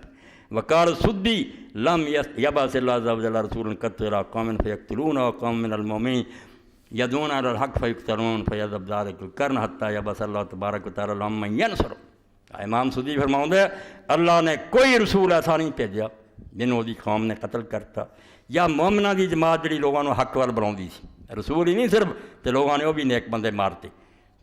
وقال سدی لم یبعث اللہ عز وجل رسولا قط الی قوم فیقتلون وقوم من المؤمنین یدعون الی الحق فیقتلون فیذهب ذلک القرن حتی یبعث اللہ تبارک و تعالی لهم من ینصر۔ امام سدی فرماؤندے اللہ نے کوئی رسول ایسا نہیں بھیجا جنہوں دی قوم نے قتل کرتا یا مومنہ دی جماعت جڑی لوگوں نے حق وال بلاؤندی سی۔ رسول ہی نہیں صرف تے لوگوں نے وہ بھی نیک بندے مارتے،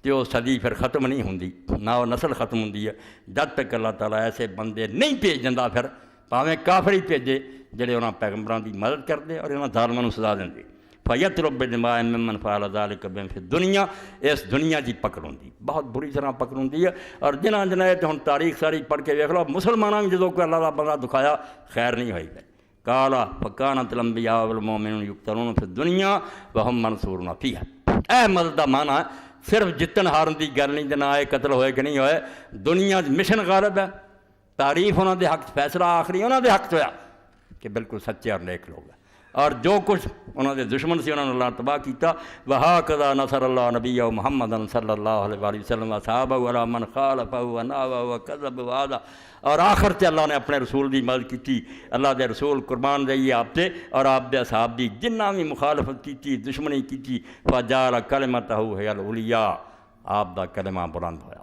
تے وہ صدی پھر ختم نہیں ہوندی، نہ وہ نسل ختم ہوندی ہے جب تک اللہ تعالیٰ ایسے بندے نہیں بھیج دیندہ۔ پھر پاویں کافر ہی بھیجے جڑے انہاں پیغمبراں دی مدد کرتے اور انہاں ظالماں نوں سزا دیندے۔ فیطلب بدماء ممن فعل ذلک بهم فی الدنیا، اس دنیا دی پکڑ ہوندی، بہت بری طرح پکڑ ہوندی ہے۔ اور جنہاں تے ہن تاریخ ساری پڑھ کے ویکھ لو، مسلماناں بھی جدوں کوئی اللہ دا بندہ دکھایا خیر نہیں ہوئی۔ قال فکانت الانبیاء والمؤمنون یقتلون فی الدنیا وهم منصورون فیہا۔ اے مدد دا معنی صرف جتن ہارن دی گل نہیں جنا آئے قتل ہوئے کہ نہیں ہوئے، دنیا مشن غالب ہے، تعریف انہوں دے حق، فیصلہ آخری انہوں دے حق ہویا کہ بالکل سچے اور نیک لوگ ہیں، اور جو کچھ انہوں دے دشمن سی انہوں نے اللہ تباہ کیتا۔ وَهَكَذَا نَصَرَ اللَّهُ نَبِيَّهُ مُحَمَّدًا صلی اللہ علیہ وسلم وَصَحَابَهُ وَعَلَىٰ مَنْ خَالَفَهُ وَنَابَهُ وَكَذَبَ وَعَادَ۔ اور آخر تے اللہ نے اپنے رسول دی مدد کیتی، اللہ دے رسول قربان دئیے آپ تے اور آپ دے اصحاب دی جنہ بھی مخالفت کیتی، دشمنی کیتی، فَجَعَلَ كَلِمَتَهُ هِيَ الْعُلْيَا، آپ دا کلمہ بلند ہویا،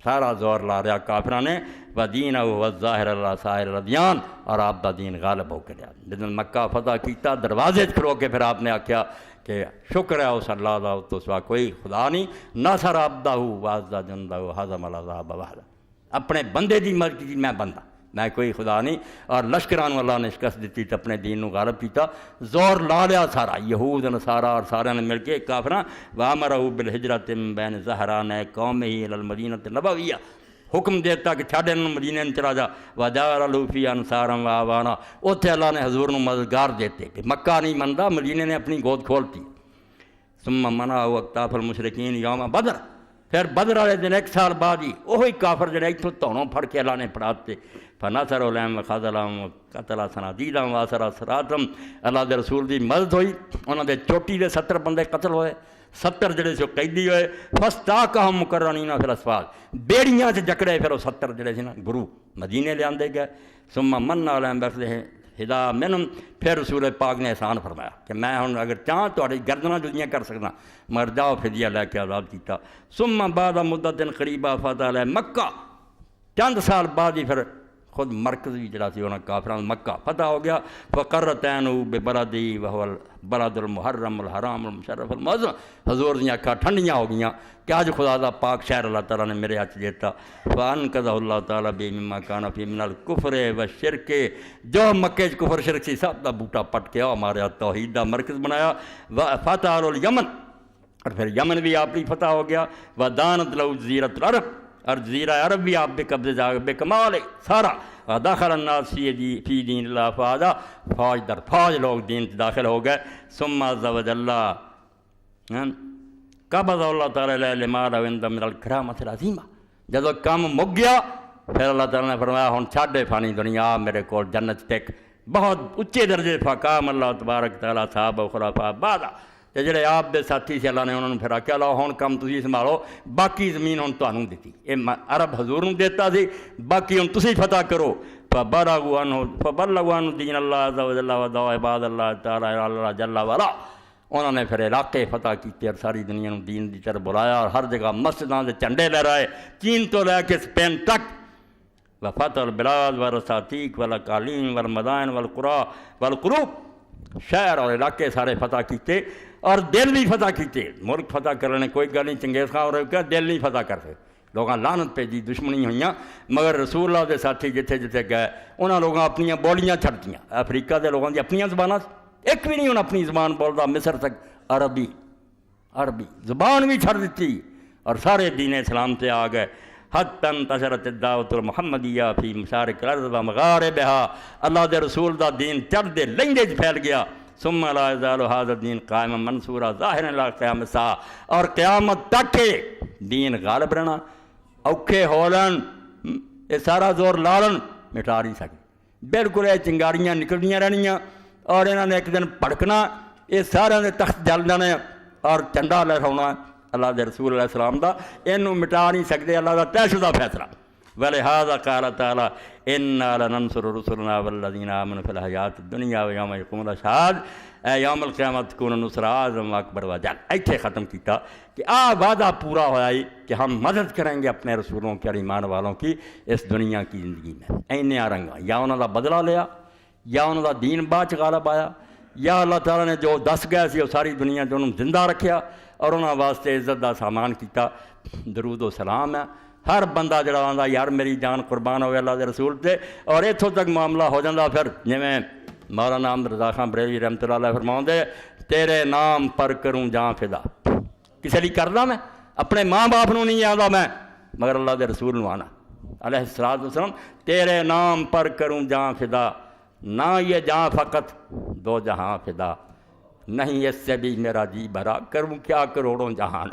سارا زور لا رہا کافران نے، وَدِينَهُ وَالظَّاهِرَ عَلَىٰ سَائِرِ الْأَدْيَانِ، اور آپ دا دین غالب ہو کے لیا۔ جدن مکہ فتح کیتا دروازے کھلو کے پھر آپ نے آکھیا کہ شکر ہے اس اللہ دا تو سوا کوئی خدا نہیں، نَصَرَ عَبْدَهُ وَعَزَّ جُنْدَهُ هَزَمَ الْأَحْزَابَ وَحْدَهُ، اپنے بندے دی مدد کی میں بندہ، میں کوئی خدا نہیں۔ اور لشکران اللہ نے شکست دیتی تو اپنے دین نو غالب کیتا، زور لا لیا سارا یہود نصارا اور سارے نے مل کے کافراں۔ وَأَمَرَهُ بِالْهِجْرَةِ مِن بَيْنِ زَهْرَانِ قَوْمِهِ إِلَى الْمَدِينَةِ النَّبَوِيَّةِ، حکم دیتا کہ چھاڑ انہوں مدینہ میں چلا جا۔ وَجَعَلَ لَهُ فِيهَا أَنصَارًا وَأَعْوَانًا، اوتھے اللہ نے حضور نو مددگار دیتے کہ مکہ نہیں مندا، مدینہ نے اپنی گود کھولتی۔ ثم منعه أكتاف المشركين يوم بدر، پھر بدر والے دن ایک سال بعد ہی وہی کافر جڑے اتوں دھونوں پھڑ کے اللہ نے پڑھاتے۔ فَنَصَرَهُ لَهُمْ وَخَذَلَهُمْ وَقَتَلَ صَنَادِيدَهُمْ وَأَسَرَ صِرَاطَهُمْ، اللہ دے رسول دی مدد ہوئی، انہوں دے چوٹی دے 70 بندے قتل ہوئے، 70 جڑے سے قیدی ہوئے۔ فَاسْتَاقَهُمْ مُقَرَّنِينَ فِي الْأَسْفَارِ، بیڑیاں سے جکڑے پھر وہ 70 جڑے سے نا گرو مدینے لے آندے گئے۔ ثُمَّ مَنَّ عَلَيْهِمْ بِفَضْلِهِ ہدا منم، پھر رسول پاک نے احسان فرمایا کہ میں ہن اگر چاہاں تہاڈی گردناں جدیاں کر سکنا، مر جاؤ فدیہ لے کے آزاد کیتا۔ ثم بعد مدت قریبہ فتح علیہ مکہ، چند سال بعد ہی پھر خود مرکز بھی جڑا سی انہاں کافراں مکہ فتح ہو گیا۔ فقرت عینہ ببلدی وہو البلد المحرم الحرام المشرف المعظم، حضور دیاں اکھاں ٹھنڈیاں ہو گئیاں کہ آج خدا دا پاک شہر اللہ تعالیٰ نے میرے ہاتھ دیتا۔ فانقذہ اللہ تعالیٰ بہ مما کان فی من الکفر والشرک، جو مکے چ کفر شرک سی سب دا بوٹا پٹ کے ہمارے توحید دا مرکز بنایا۔ فتح الیمن، اور پھر یمن بھی آپ کی فتح ہو گیا۔ ودانت لہ جزیرۃ العرب، اور جزیرہ عرب بھی آپ بے قبضے جا بے کمال سارا۔ داخل الناس فی دین اللہ افواجا، فوج در فوج لوگ دین داخل ہو گئے۔ ثم عز وجل قبض اللہ تعالیٰ لما لہ عند من الکرامۃ العظیمہ، جب کام مک گیا پھر اللہ تعالیٰ نے فرمایا ہن چھڈ فانی دنیا، میرے کول جنت تک بہت اچے درجے فقام اللہ تبارک تعالیٰ صاحب و خلافا بعد تے جڑے آپ دے ساتھی سے اللہ نے انہوں نے پھر آکھیا لو ہن کم تسی سنبھالو باقی زمین ہن تانوں دتی یہ عرب حضور نوں دیتا سی باقی ہن تسی فتح کرو فبلغوا عنہ دین اللہ عز و جل و دعا عباد اللہ تعالیٰ اللہ جل وعلا انہوں نے پھر علاقے فتح کیتے اور ساری دنیا نوں دین دی طرف بلایا اور ہر جگہ مسجداں دے جھنڈے لہرائے چین تو لے کے اسپین تک وفتح البلاد والرساتیق والاقالیم والمدائن والقرى والقروب شہر اور علاقے سارے فتح کیتے اور دل بھی فتح کیتے ملک فتح کرنے کوئی گل نہیں چنگیز خان اور کیا دل نہیں فتح کرتے لوگاں لعنت پہ جی دشمنی ہوئیاں مگر رسول اللہ دے ساتھی جتھے جتھے گئے انہاں لوگاں اپنیاں بولیاں چھڑ دیاں افریقہ دے لوگاں دی اپنیاں زباناں ایک بھی نہیں انہاں اپنی زبان بولدا مصر تک عربی زبان بھی چھڑ دیتی اور سارے دین اسلام سے آ گئے حتی انتشرت الدعوۃ المحمدیہ فی مشارق الارض و مغاربها اللہ دے رسول دا دین چڑھدے لنگے پھیل گیا ثم لا یزال هذا الدین قائما منصورا ظاہرا الی قیام الساعہ اور قیامت تک دین غالب رہنا اوکھے ہولن یہ سارا زور لالن مٹا نہیں سکتے بالکل یہ چنگاریاں نکلنیاں رہنیاں اور انہوں نے ایک دن پڑکنا یہ سارے دے تخت جل جانے اور جھنڈا لہرانا اللہ دے رسول علیہ السلام دا انہوں مٹا نہیں سکتے اللہ دا طے شدہ فیصلہ ولہذا قال تعالیٰ انا لننصر رسلنا والذین آمنوا فی الحیات الدنیا ویوم یقوم الاشہاد اے یوم القیامت تکون نصر اعظم اکبر وجل ایتھے ختم کیتا کہ وعدہ پورا ہوا ہے کہ ہم مدد کریں گے اپنے رسولوں کے اور ایمان والوں کی اس دنیا کی زندگی میں اینیا رنگا یا انہوں دا بدلہ لیا یا انہوں دا دین باچ غالب آیا یا اللہ تعالیٰ نے جو دس گئے سی وہ ساری دنیا جو انہوں زندہ رکھیا اور انہوں واسطے عزت دا سامان کیتا درود و سلام ہے ہر بندہ جڑا آندا یار میری جان قربان ہوئے اللہ دے رسول تے اور اتھوں تک معاملہ ہو جاندہ پھر جویں مولانا احمد رضا خان بریلوی رحمۃ اللہ علیہ فرماؤں دے تیرے نام پر کروں جان فدا کسے لیے کردا میں اپنے ماں باپ نوں نہیں آندا میں مگر اللہ دے رسول نوں آنا علیہ الصلوۃ والسلام تیرے نام پر کروں جان فدا نہ یہ جان فقط دو جہاں فدا نہیں اس سے بھی میرا جی بھرا کروں کیا کروڑوں جہان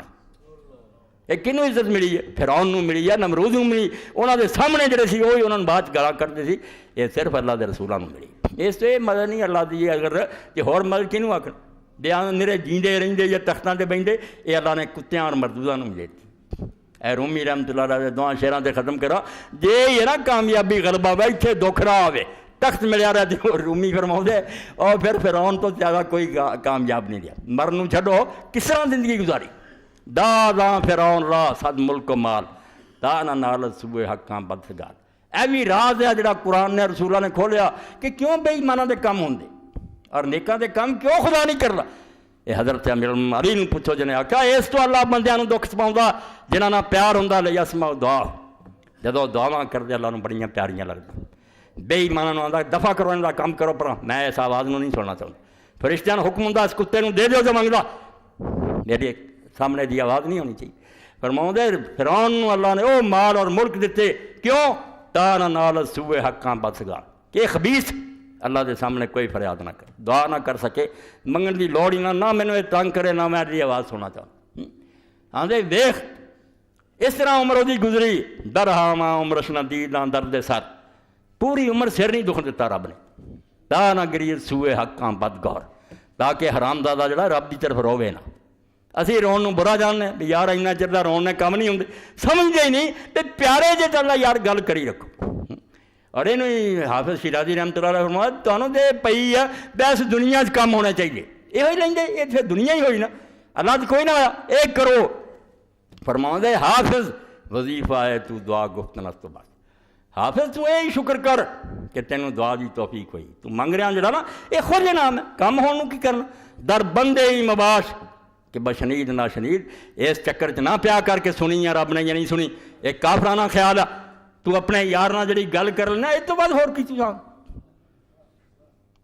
یہ کنوں عزت ملی ہے فرعون نوں ملی ہے نمرود نوں ملی انہاں دے سامنے جڑے سی وہی انہاں بعد گالاں کردے سی یہ صرف اللہ دے رسولاں نوں ملی اس سے مدد نہیں اللہ دی اگر کہ ہور مدد کنوں آکھن دیاں نرے جیندے رہندے یا تختاں تے بیندے یہ اللہ نے کتیاں اور مردوداں نوں ملے اے رومی رحمۃ اللہ علیہ دعا شعراں تے ختم کرا جے یہ نا کامیابی غلبہ وے ایتھے دکھ رہا ہوے تخت ملیا رہا دیکھو رومی فرماؤں دے اور پھر فرعون تو زیادہ کوئی کامیاب نہیں دیا مرنوں چھڈو کس طرح زندگی گزاری داں فرعون را صد ملک و مال دانا نالت صبح حقاں بدسگار اے بھی راز ہے جڑا قرآن نے رسولہ نے کھولیا کہ کیوں بے ایماناں دے کم ہوندے اور نیکاں دے کم کیوں خدا نہیں کردا یہ حضرت امیر المومنین علی نوں پوچھو جنے آکھیا اس تو اللہ بندیاں نوں دکھ سپاوندا جنہاں نال پیار ہوندا لیسمع دعا جدوں دعاواں کردے اللہ نوں بڑیاں پیاریاں لگدیاں بے ایماناں نوں آندا دفع کرو انہاں دا کم کرو پر میں اس آواز نوں نہیں سننا چاہتا فرشتیاں نوں حکم ہوندا اس کتے نوں دے دیو جو منگدا میری سامنے دی آواز نہیں ہونی چاہیے فرماؤں دے فرعون نوں اللہ نے او مال اور ملک دیتے کیوں تانا نالت صبح حقاں بدسگار کہ خبیث اللہ دے سامنے کوئی فریاد نہ کرے دعا نہ کر سکے منگن دی لوڑ ہی نہ مینوں یہ تنگ کرے نہ میں دی آواز سننا چاہتا ہاں دے ویخ اس طرح عمر دی گزری درہاما عمر شندیداں درد سر پوری عمر سر نہیں دکھ دیتا رب نے تانا گریز صبح حقاں بدگار تاکہ حرام زادہ جڑا رب دی طرف روے نہ اسی رون نوں برا جاننے بھی یار اینا چر دا رون نے کم نہیں ہوندے سمجھدے ہی نہیں تے پیارے جے چلا یار گل کری رکھو اور اینوں ہی حافظ شیرازی رحمۃ اللہ علیہ فرمایا تانوں دے پئی ہے بس دنیا چ کم ہونا چاہیے یہ ہی لیندے یہ پھر دنیا ہی ہوئی نا اللہ تے کوئی نہ ہویا ایک کرو فرماؤندے حافظ وظیفہ ہے تو دعا گفتنس تو بس حافظ تو یہ شکر کر کہ تینوں دعا دی توفیق ہوئی تو منگ رہا جڑا نا یہ خود نام ہے کم ہون کی کرنا در بندے ہی مباش کہ بشنید نہ شنید اس چکر چ نہ پیا کر کے سنی یا رب نے یا نہیں سنی ایک کافرانہ خیال ہے تو اپنے یار نہ جڑی گل کر لینا اس تو بعد ہور کی چیزاں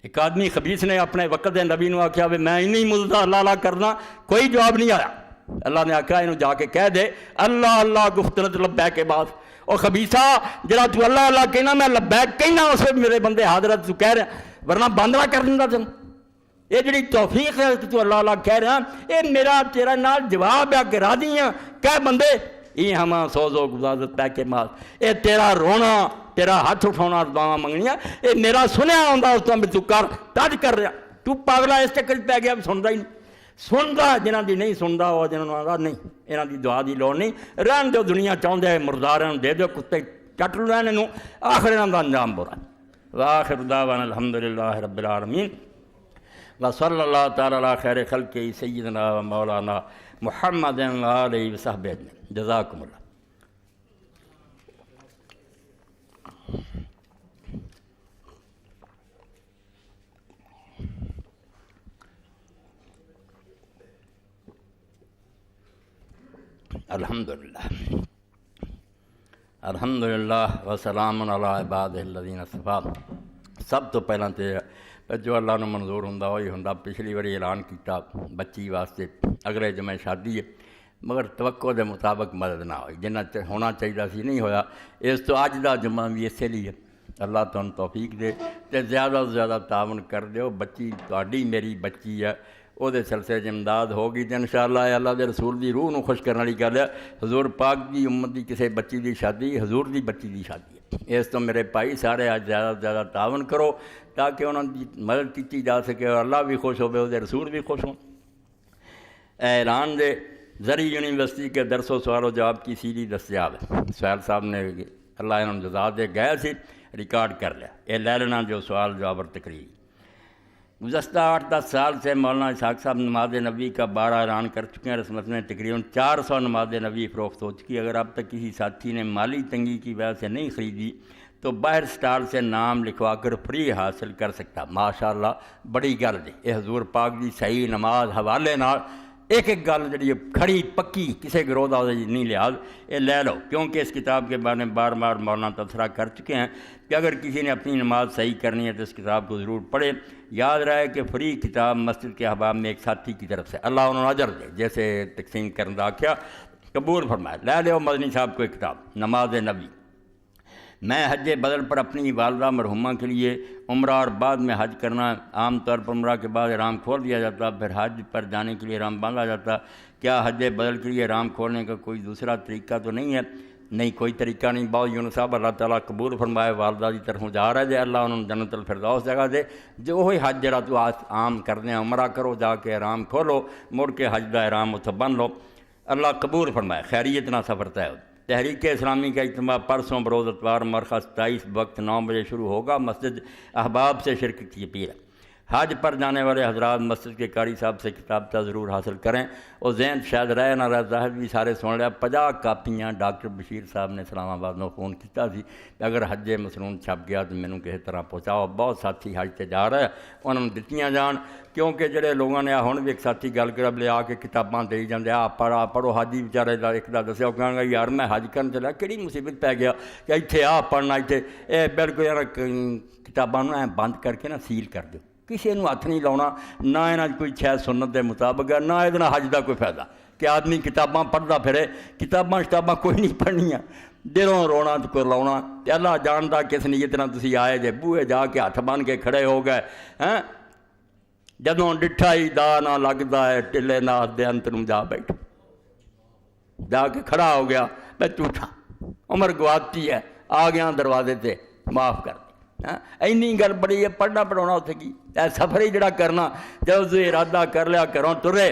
ایک آدمی خبیث نے اپنے وقت دے نبی نو آکھیا بھی میں انہی مددہ اللہ اللہ کرنا کوئی جواب نہیں آیا اللہ نے آکھا انہوں جا کے کہہ دے اللہ اللہ گفتنت لبیک کے بعد اور خبیثہ جڑا تو اللہ اللہ کہنا میں لبیک کہنا اس وقت میرے بندے حاضرت تو کہہ رہے ہیں ورنہ بندرہ کر دیں گا تم یہ جڑی توفیق ہے تو اللہ اللہ کہہ رہے ہیں یہ میرا تیرا نال جواب ہے کہ راضی ہیں کہ بندے یہ ہماں سوزو گزازت پہ کے ماس یہ تیرا رونا تیرا ہاتھ اٹھاؤنا دعاواں منگنیاں یہ میرا سنیا آتا اس طرح بھی تو کر تج کر رہا تو پاگلا اس چکر پی گیا بھی سنتا ہی نہیں سنتا جنہوں کی نہیں سنتا وہ جنہوں آتا نہیں یہاں کی دعا کی لوڑ نہیں رہن دو دنیا چاہتے ہیں مرداروں دے دو کتے چٹ لو انہوں آخر انہوں کا انجام برا وآخر دعوانا الحمدللہ رب العالمین وصلی اللہ تعالی علی خیر خلق سیدنا و مولانا محمد علیہ وصحبہ اجمعین جزاکم اللہ الحمدللہ الحمدللہ وسلام علی عبادہ الذین اصطفیٰ سب تو پہلاں تے جو اللہ نے منظور ہوندا وہی ہوندا پچھلی باری اعلان کیتا بچی واسطے اگلے جمعہ شادی ہے مگر توقع دے مطابق مدد نہ ہوئی جنہ ہونا چاہیے سی نہیں ہویا اس تو اج دا جمعہ بھی اسی لیے اللہ تمہیں توفیق دے تے زیادہ سے زیادہ تعاون کر دیو بچی تہاڈی میری بچی ہے وہ سلسلے چ امداد ہوگی تو انشاءاللہ اللہ دے رسول دی روح نو خوش کرنے والی گل ہے حضور پاک دی امت دی کسی بچی دی شادی حضور دی بچی دی شادی ہے اس تو میرے بھائی سارے آج زیادہ سے زیادہ تعاون کرو تاکہ انہوں کی مدد کی جا سکے اور اللہ بھی خوش ہوئے وہ رسول بھی خوش ہوں اعلان دے زرعی یونیورسٹی کے درس و سوال و جواب کی سیری دستیاب ہے سہیل صاحب نے اللہ انہوں جزا دے گئے سی ریکارڈ کر لیا یہ لے لینا جو سوال جواب اور تقریر گزشتہ 8-10 سال سے مولانا اسحاق صاحب نماز نبی کا 12 اعلان کر چکے ہیں رسمت میں تقریباً 400 نماز نبی فروخت ہو چکی اگر اب تک کسی ساتھی نے مالی تنگی کی وجہ سے نہیں خریدی تو باہر سٹال سے نام لکھوا کر فری حاصل کر سکتا ماشاءاللہ بڑی گل ہے یہ حضور پاک دی صحیح نماز حوالے نال ایک ایک گل جڑی کھڑی پکی کسی گروہ دا نہیں لحاظ یہ لے لو کیونکہ اس کتاب کے بارے میں بار بار مولانا تبصرہ کر چکے ہیں کہ اگر کسی نے اپنی نماز صحیح کرنی ہے تو اس کتاب کو ضرور پڑھے یاد رہے کہ فری کتاب مسجد کے احباب میں ایک ساتھی کی طرف سے اللہ انہوں نے اجر دے جیسے تقسیم کرنے دا کیا قبول فرمائے لے لو مدنی صاحب کو ایک کتاب نماز نبی میں حج بدل پر اپنی والدہ مرحومہ کے لیے عمرہ اور بعد میں حج کرنا عام طور پر عمرہ کے بعد احرام کھول دیا جاتا پھر حج پر جانے کے لیے احرام باندھا جاتا کیا حج بدل کے لیے احرام کھولنے کا کوئی دوسرا طریقہ تو نہیں ہے نہیں کوئی طریقہ نہیں بہت یونس صاحب اللہ تعالیٰ قبول فرمائے والدہ کی طرفوں جا رہا ہے اللہ انہوں نے جنت الفردوس جگہ دے جو وہی حج جرا تو عام کرنے عمرہ کرو جا کے احرام کھولو مڑ کے حج دا احرام اتنے بن لو اللہ قبول فرمائے خیریت نہ سفر طے تحریک اسلامی کا اجتماع پرسوں بروز اتوار مرخہ 27 وقت 9 بجے شروع ہوگا مسجد احباب سے شرکت کی اپیل ہے حج پر جانے والے حضرات مسجد کے قاری صاحب سے کتابچہ ضرور حاصل کریں اور ذہن شاید رہے نہ رہے ظاہر بھی سارے سن لیا 50 کاپیاں ڈاکٹر بشیر صاحب نے اسلام آباد میں فون کیا سی کہ اگر حج مسنون چھپ گیا تو مینوں کسی طرح پہنچاؤ بہت ساتھی حج سے جا رہے انہوں نے دتیاں جان کیونکہ جڑے لوگوں نے ہن بھی ایک ساتھی گل کر لے آ کے کتاباں دے جاندے پڑھو حاجی بیچارے دا ایک دا دسیا کہاں گا یار میں حج کرن چلا کہڑی مصیبت پی گیا کہ اتنے پڑھنا اتنے یہ بالکل یار کتاباں بند کر کے نا سیل کر دو کسی نو ہاتھ نہیں لاؤنا نہ یہاں کوئی شاید سنت کے مطابق ہے نہ یہ حج کا کوئی فائدہ کہ آدمی کتاباں پڑھتا پھرے کتاباں کوئی نہیں پڑھنیاں دلوں رونا تو کوئی لاؤنا تے اللہ جانتا کس نیت نال تسی آئے جے بوئے جا کے ہاتھ بن کے کھڑے ہو گئے ہیں جدوں ڈٹھا ہی دا نہ لگتا ہے ٹلے ناس دے انت نوں جا بیٹھ جا کے کھڑا ہو گیا میں جھوٹا عمر گواتی ہے آ گیا دروازے تے معاف کر اینی گل بڑی ہے پڑھنا پڑھاؤنا اتنے کی سفر ہی جڑا کرنا جب تھی ارادہ کر لیا گھروں ترے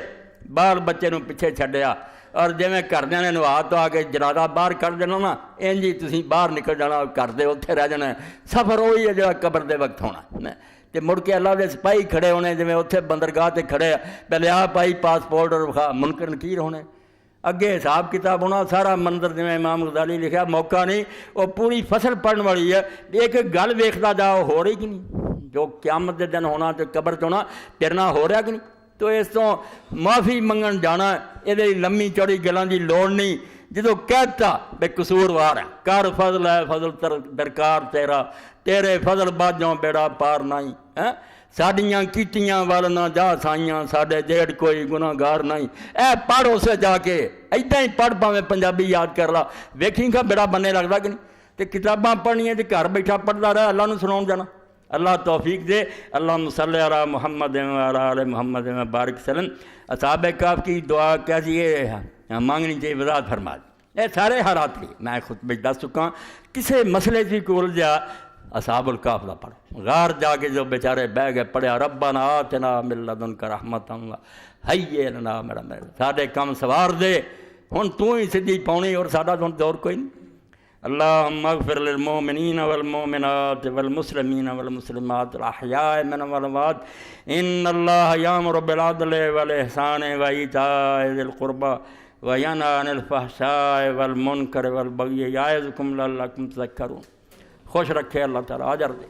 بال بچے نوں پیچھے چھڈیا اور جی گھردیاں نے نوا تو آ کے جنازہ باہر کر دینا نا انج ہی تسی باہر نکل جانا گھر دے اتنے رہ جانا سفر وہی ہے جڑا قبر دے وقت ہونا تے مڑ کے اللہ دے سپاہی کھڑے ہونے جی اتنے بندرگاہ تے کھڑے پہلے آ پائی پاسپورٹ اور منکر نکیر ہونے اگے حساب کتاب ہونا سارا منظر جی امام غزالی لکھا موقع نہیں وہ پوری فصل پڑھن والی ہے ایک گل ویکھدا جاؤ ہو رہی کہ نہیں جو قیامت دے دن ہونا تو قبر چنا تیرنا ہو رہا کہ نہیں تو اس تو معافی منگن جانا یہ لمبی چوڑی گلوں کی لوڑ نہیں جدو کہتا بے قصوروار ہے کر فضل ہے فضل درکار تیرا تیرے فضل باجوں بیڑا پار نہیں ہے ساڈیاں کیتیاں وال نہ جا سائیاں ساڈے جیڑ کوئی گناہ گار نہیں اے پڑھ اسے جا کے ایداں ہی پڑھ پاویں پنجابی یاد کر لا ویکھیں گا بیڑا بننے لگتا کہ نہیں تے کتاباں پڑھنیاں تے گھر بیٹھا پڑھتا رہا اللہ نوں سناؤں جانا اللہ توفیق دے اللہم صلی علی محمد وعلی آل محمد بارک وسلم اصحاب کہف کی دعا کیسی ہے مانگنی چاہیے وضاحت فرما دی یہ سارے حالات ہی میں خطبے دس چکا. کسے مسئلے سی کول جا اصحاب الکہف دا پڑھو. غار جا کے جو بیچارے بہ گئے پڑھیا ربنا آتنا من لدنک رحمۃ ہیئ لنا میرا ساڈے کم سوار دے. ہن تو ہی سدھی پاؤنی اور ساڈا تو دور کوئی نہیں. اللہم اغفر للمؤمنین والمؤمنات والمسلمین والمسلمات الاحیاء منہم والاموات ان اللہ یامر بالعدل والاحسان وایتاء ذی القربی وینہی عن الفحشاء والمنکر والبغی یعظکم لعلکم تذکرون. خوش رکھے اللہ تعالیٰ. اجر دے.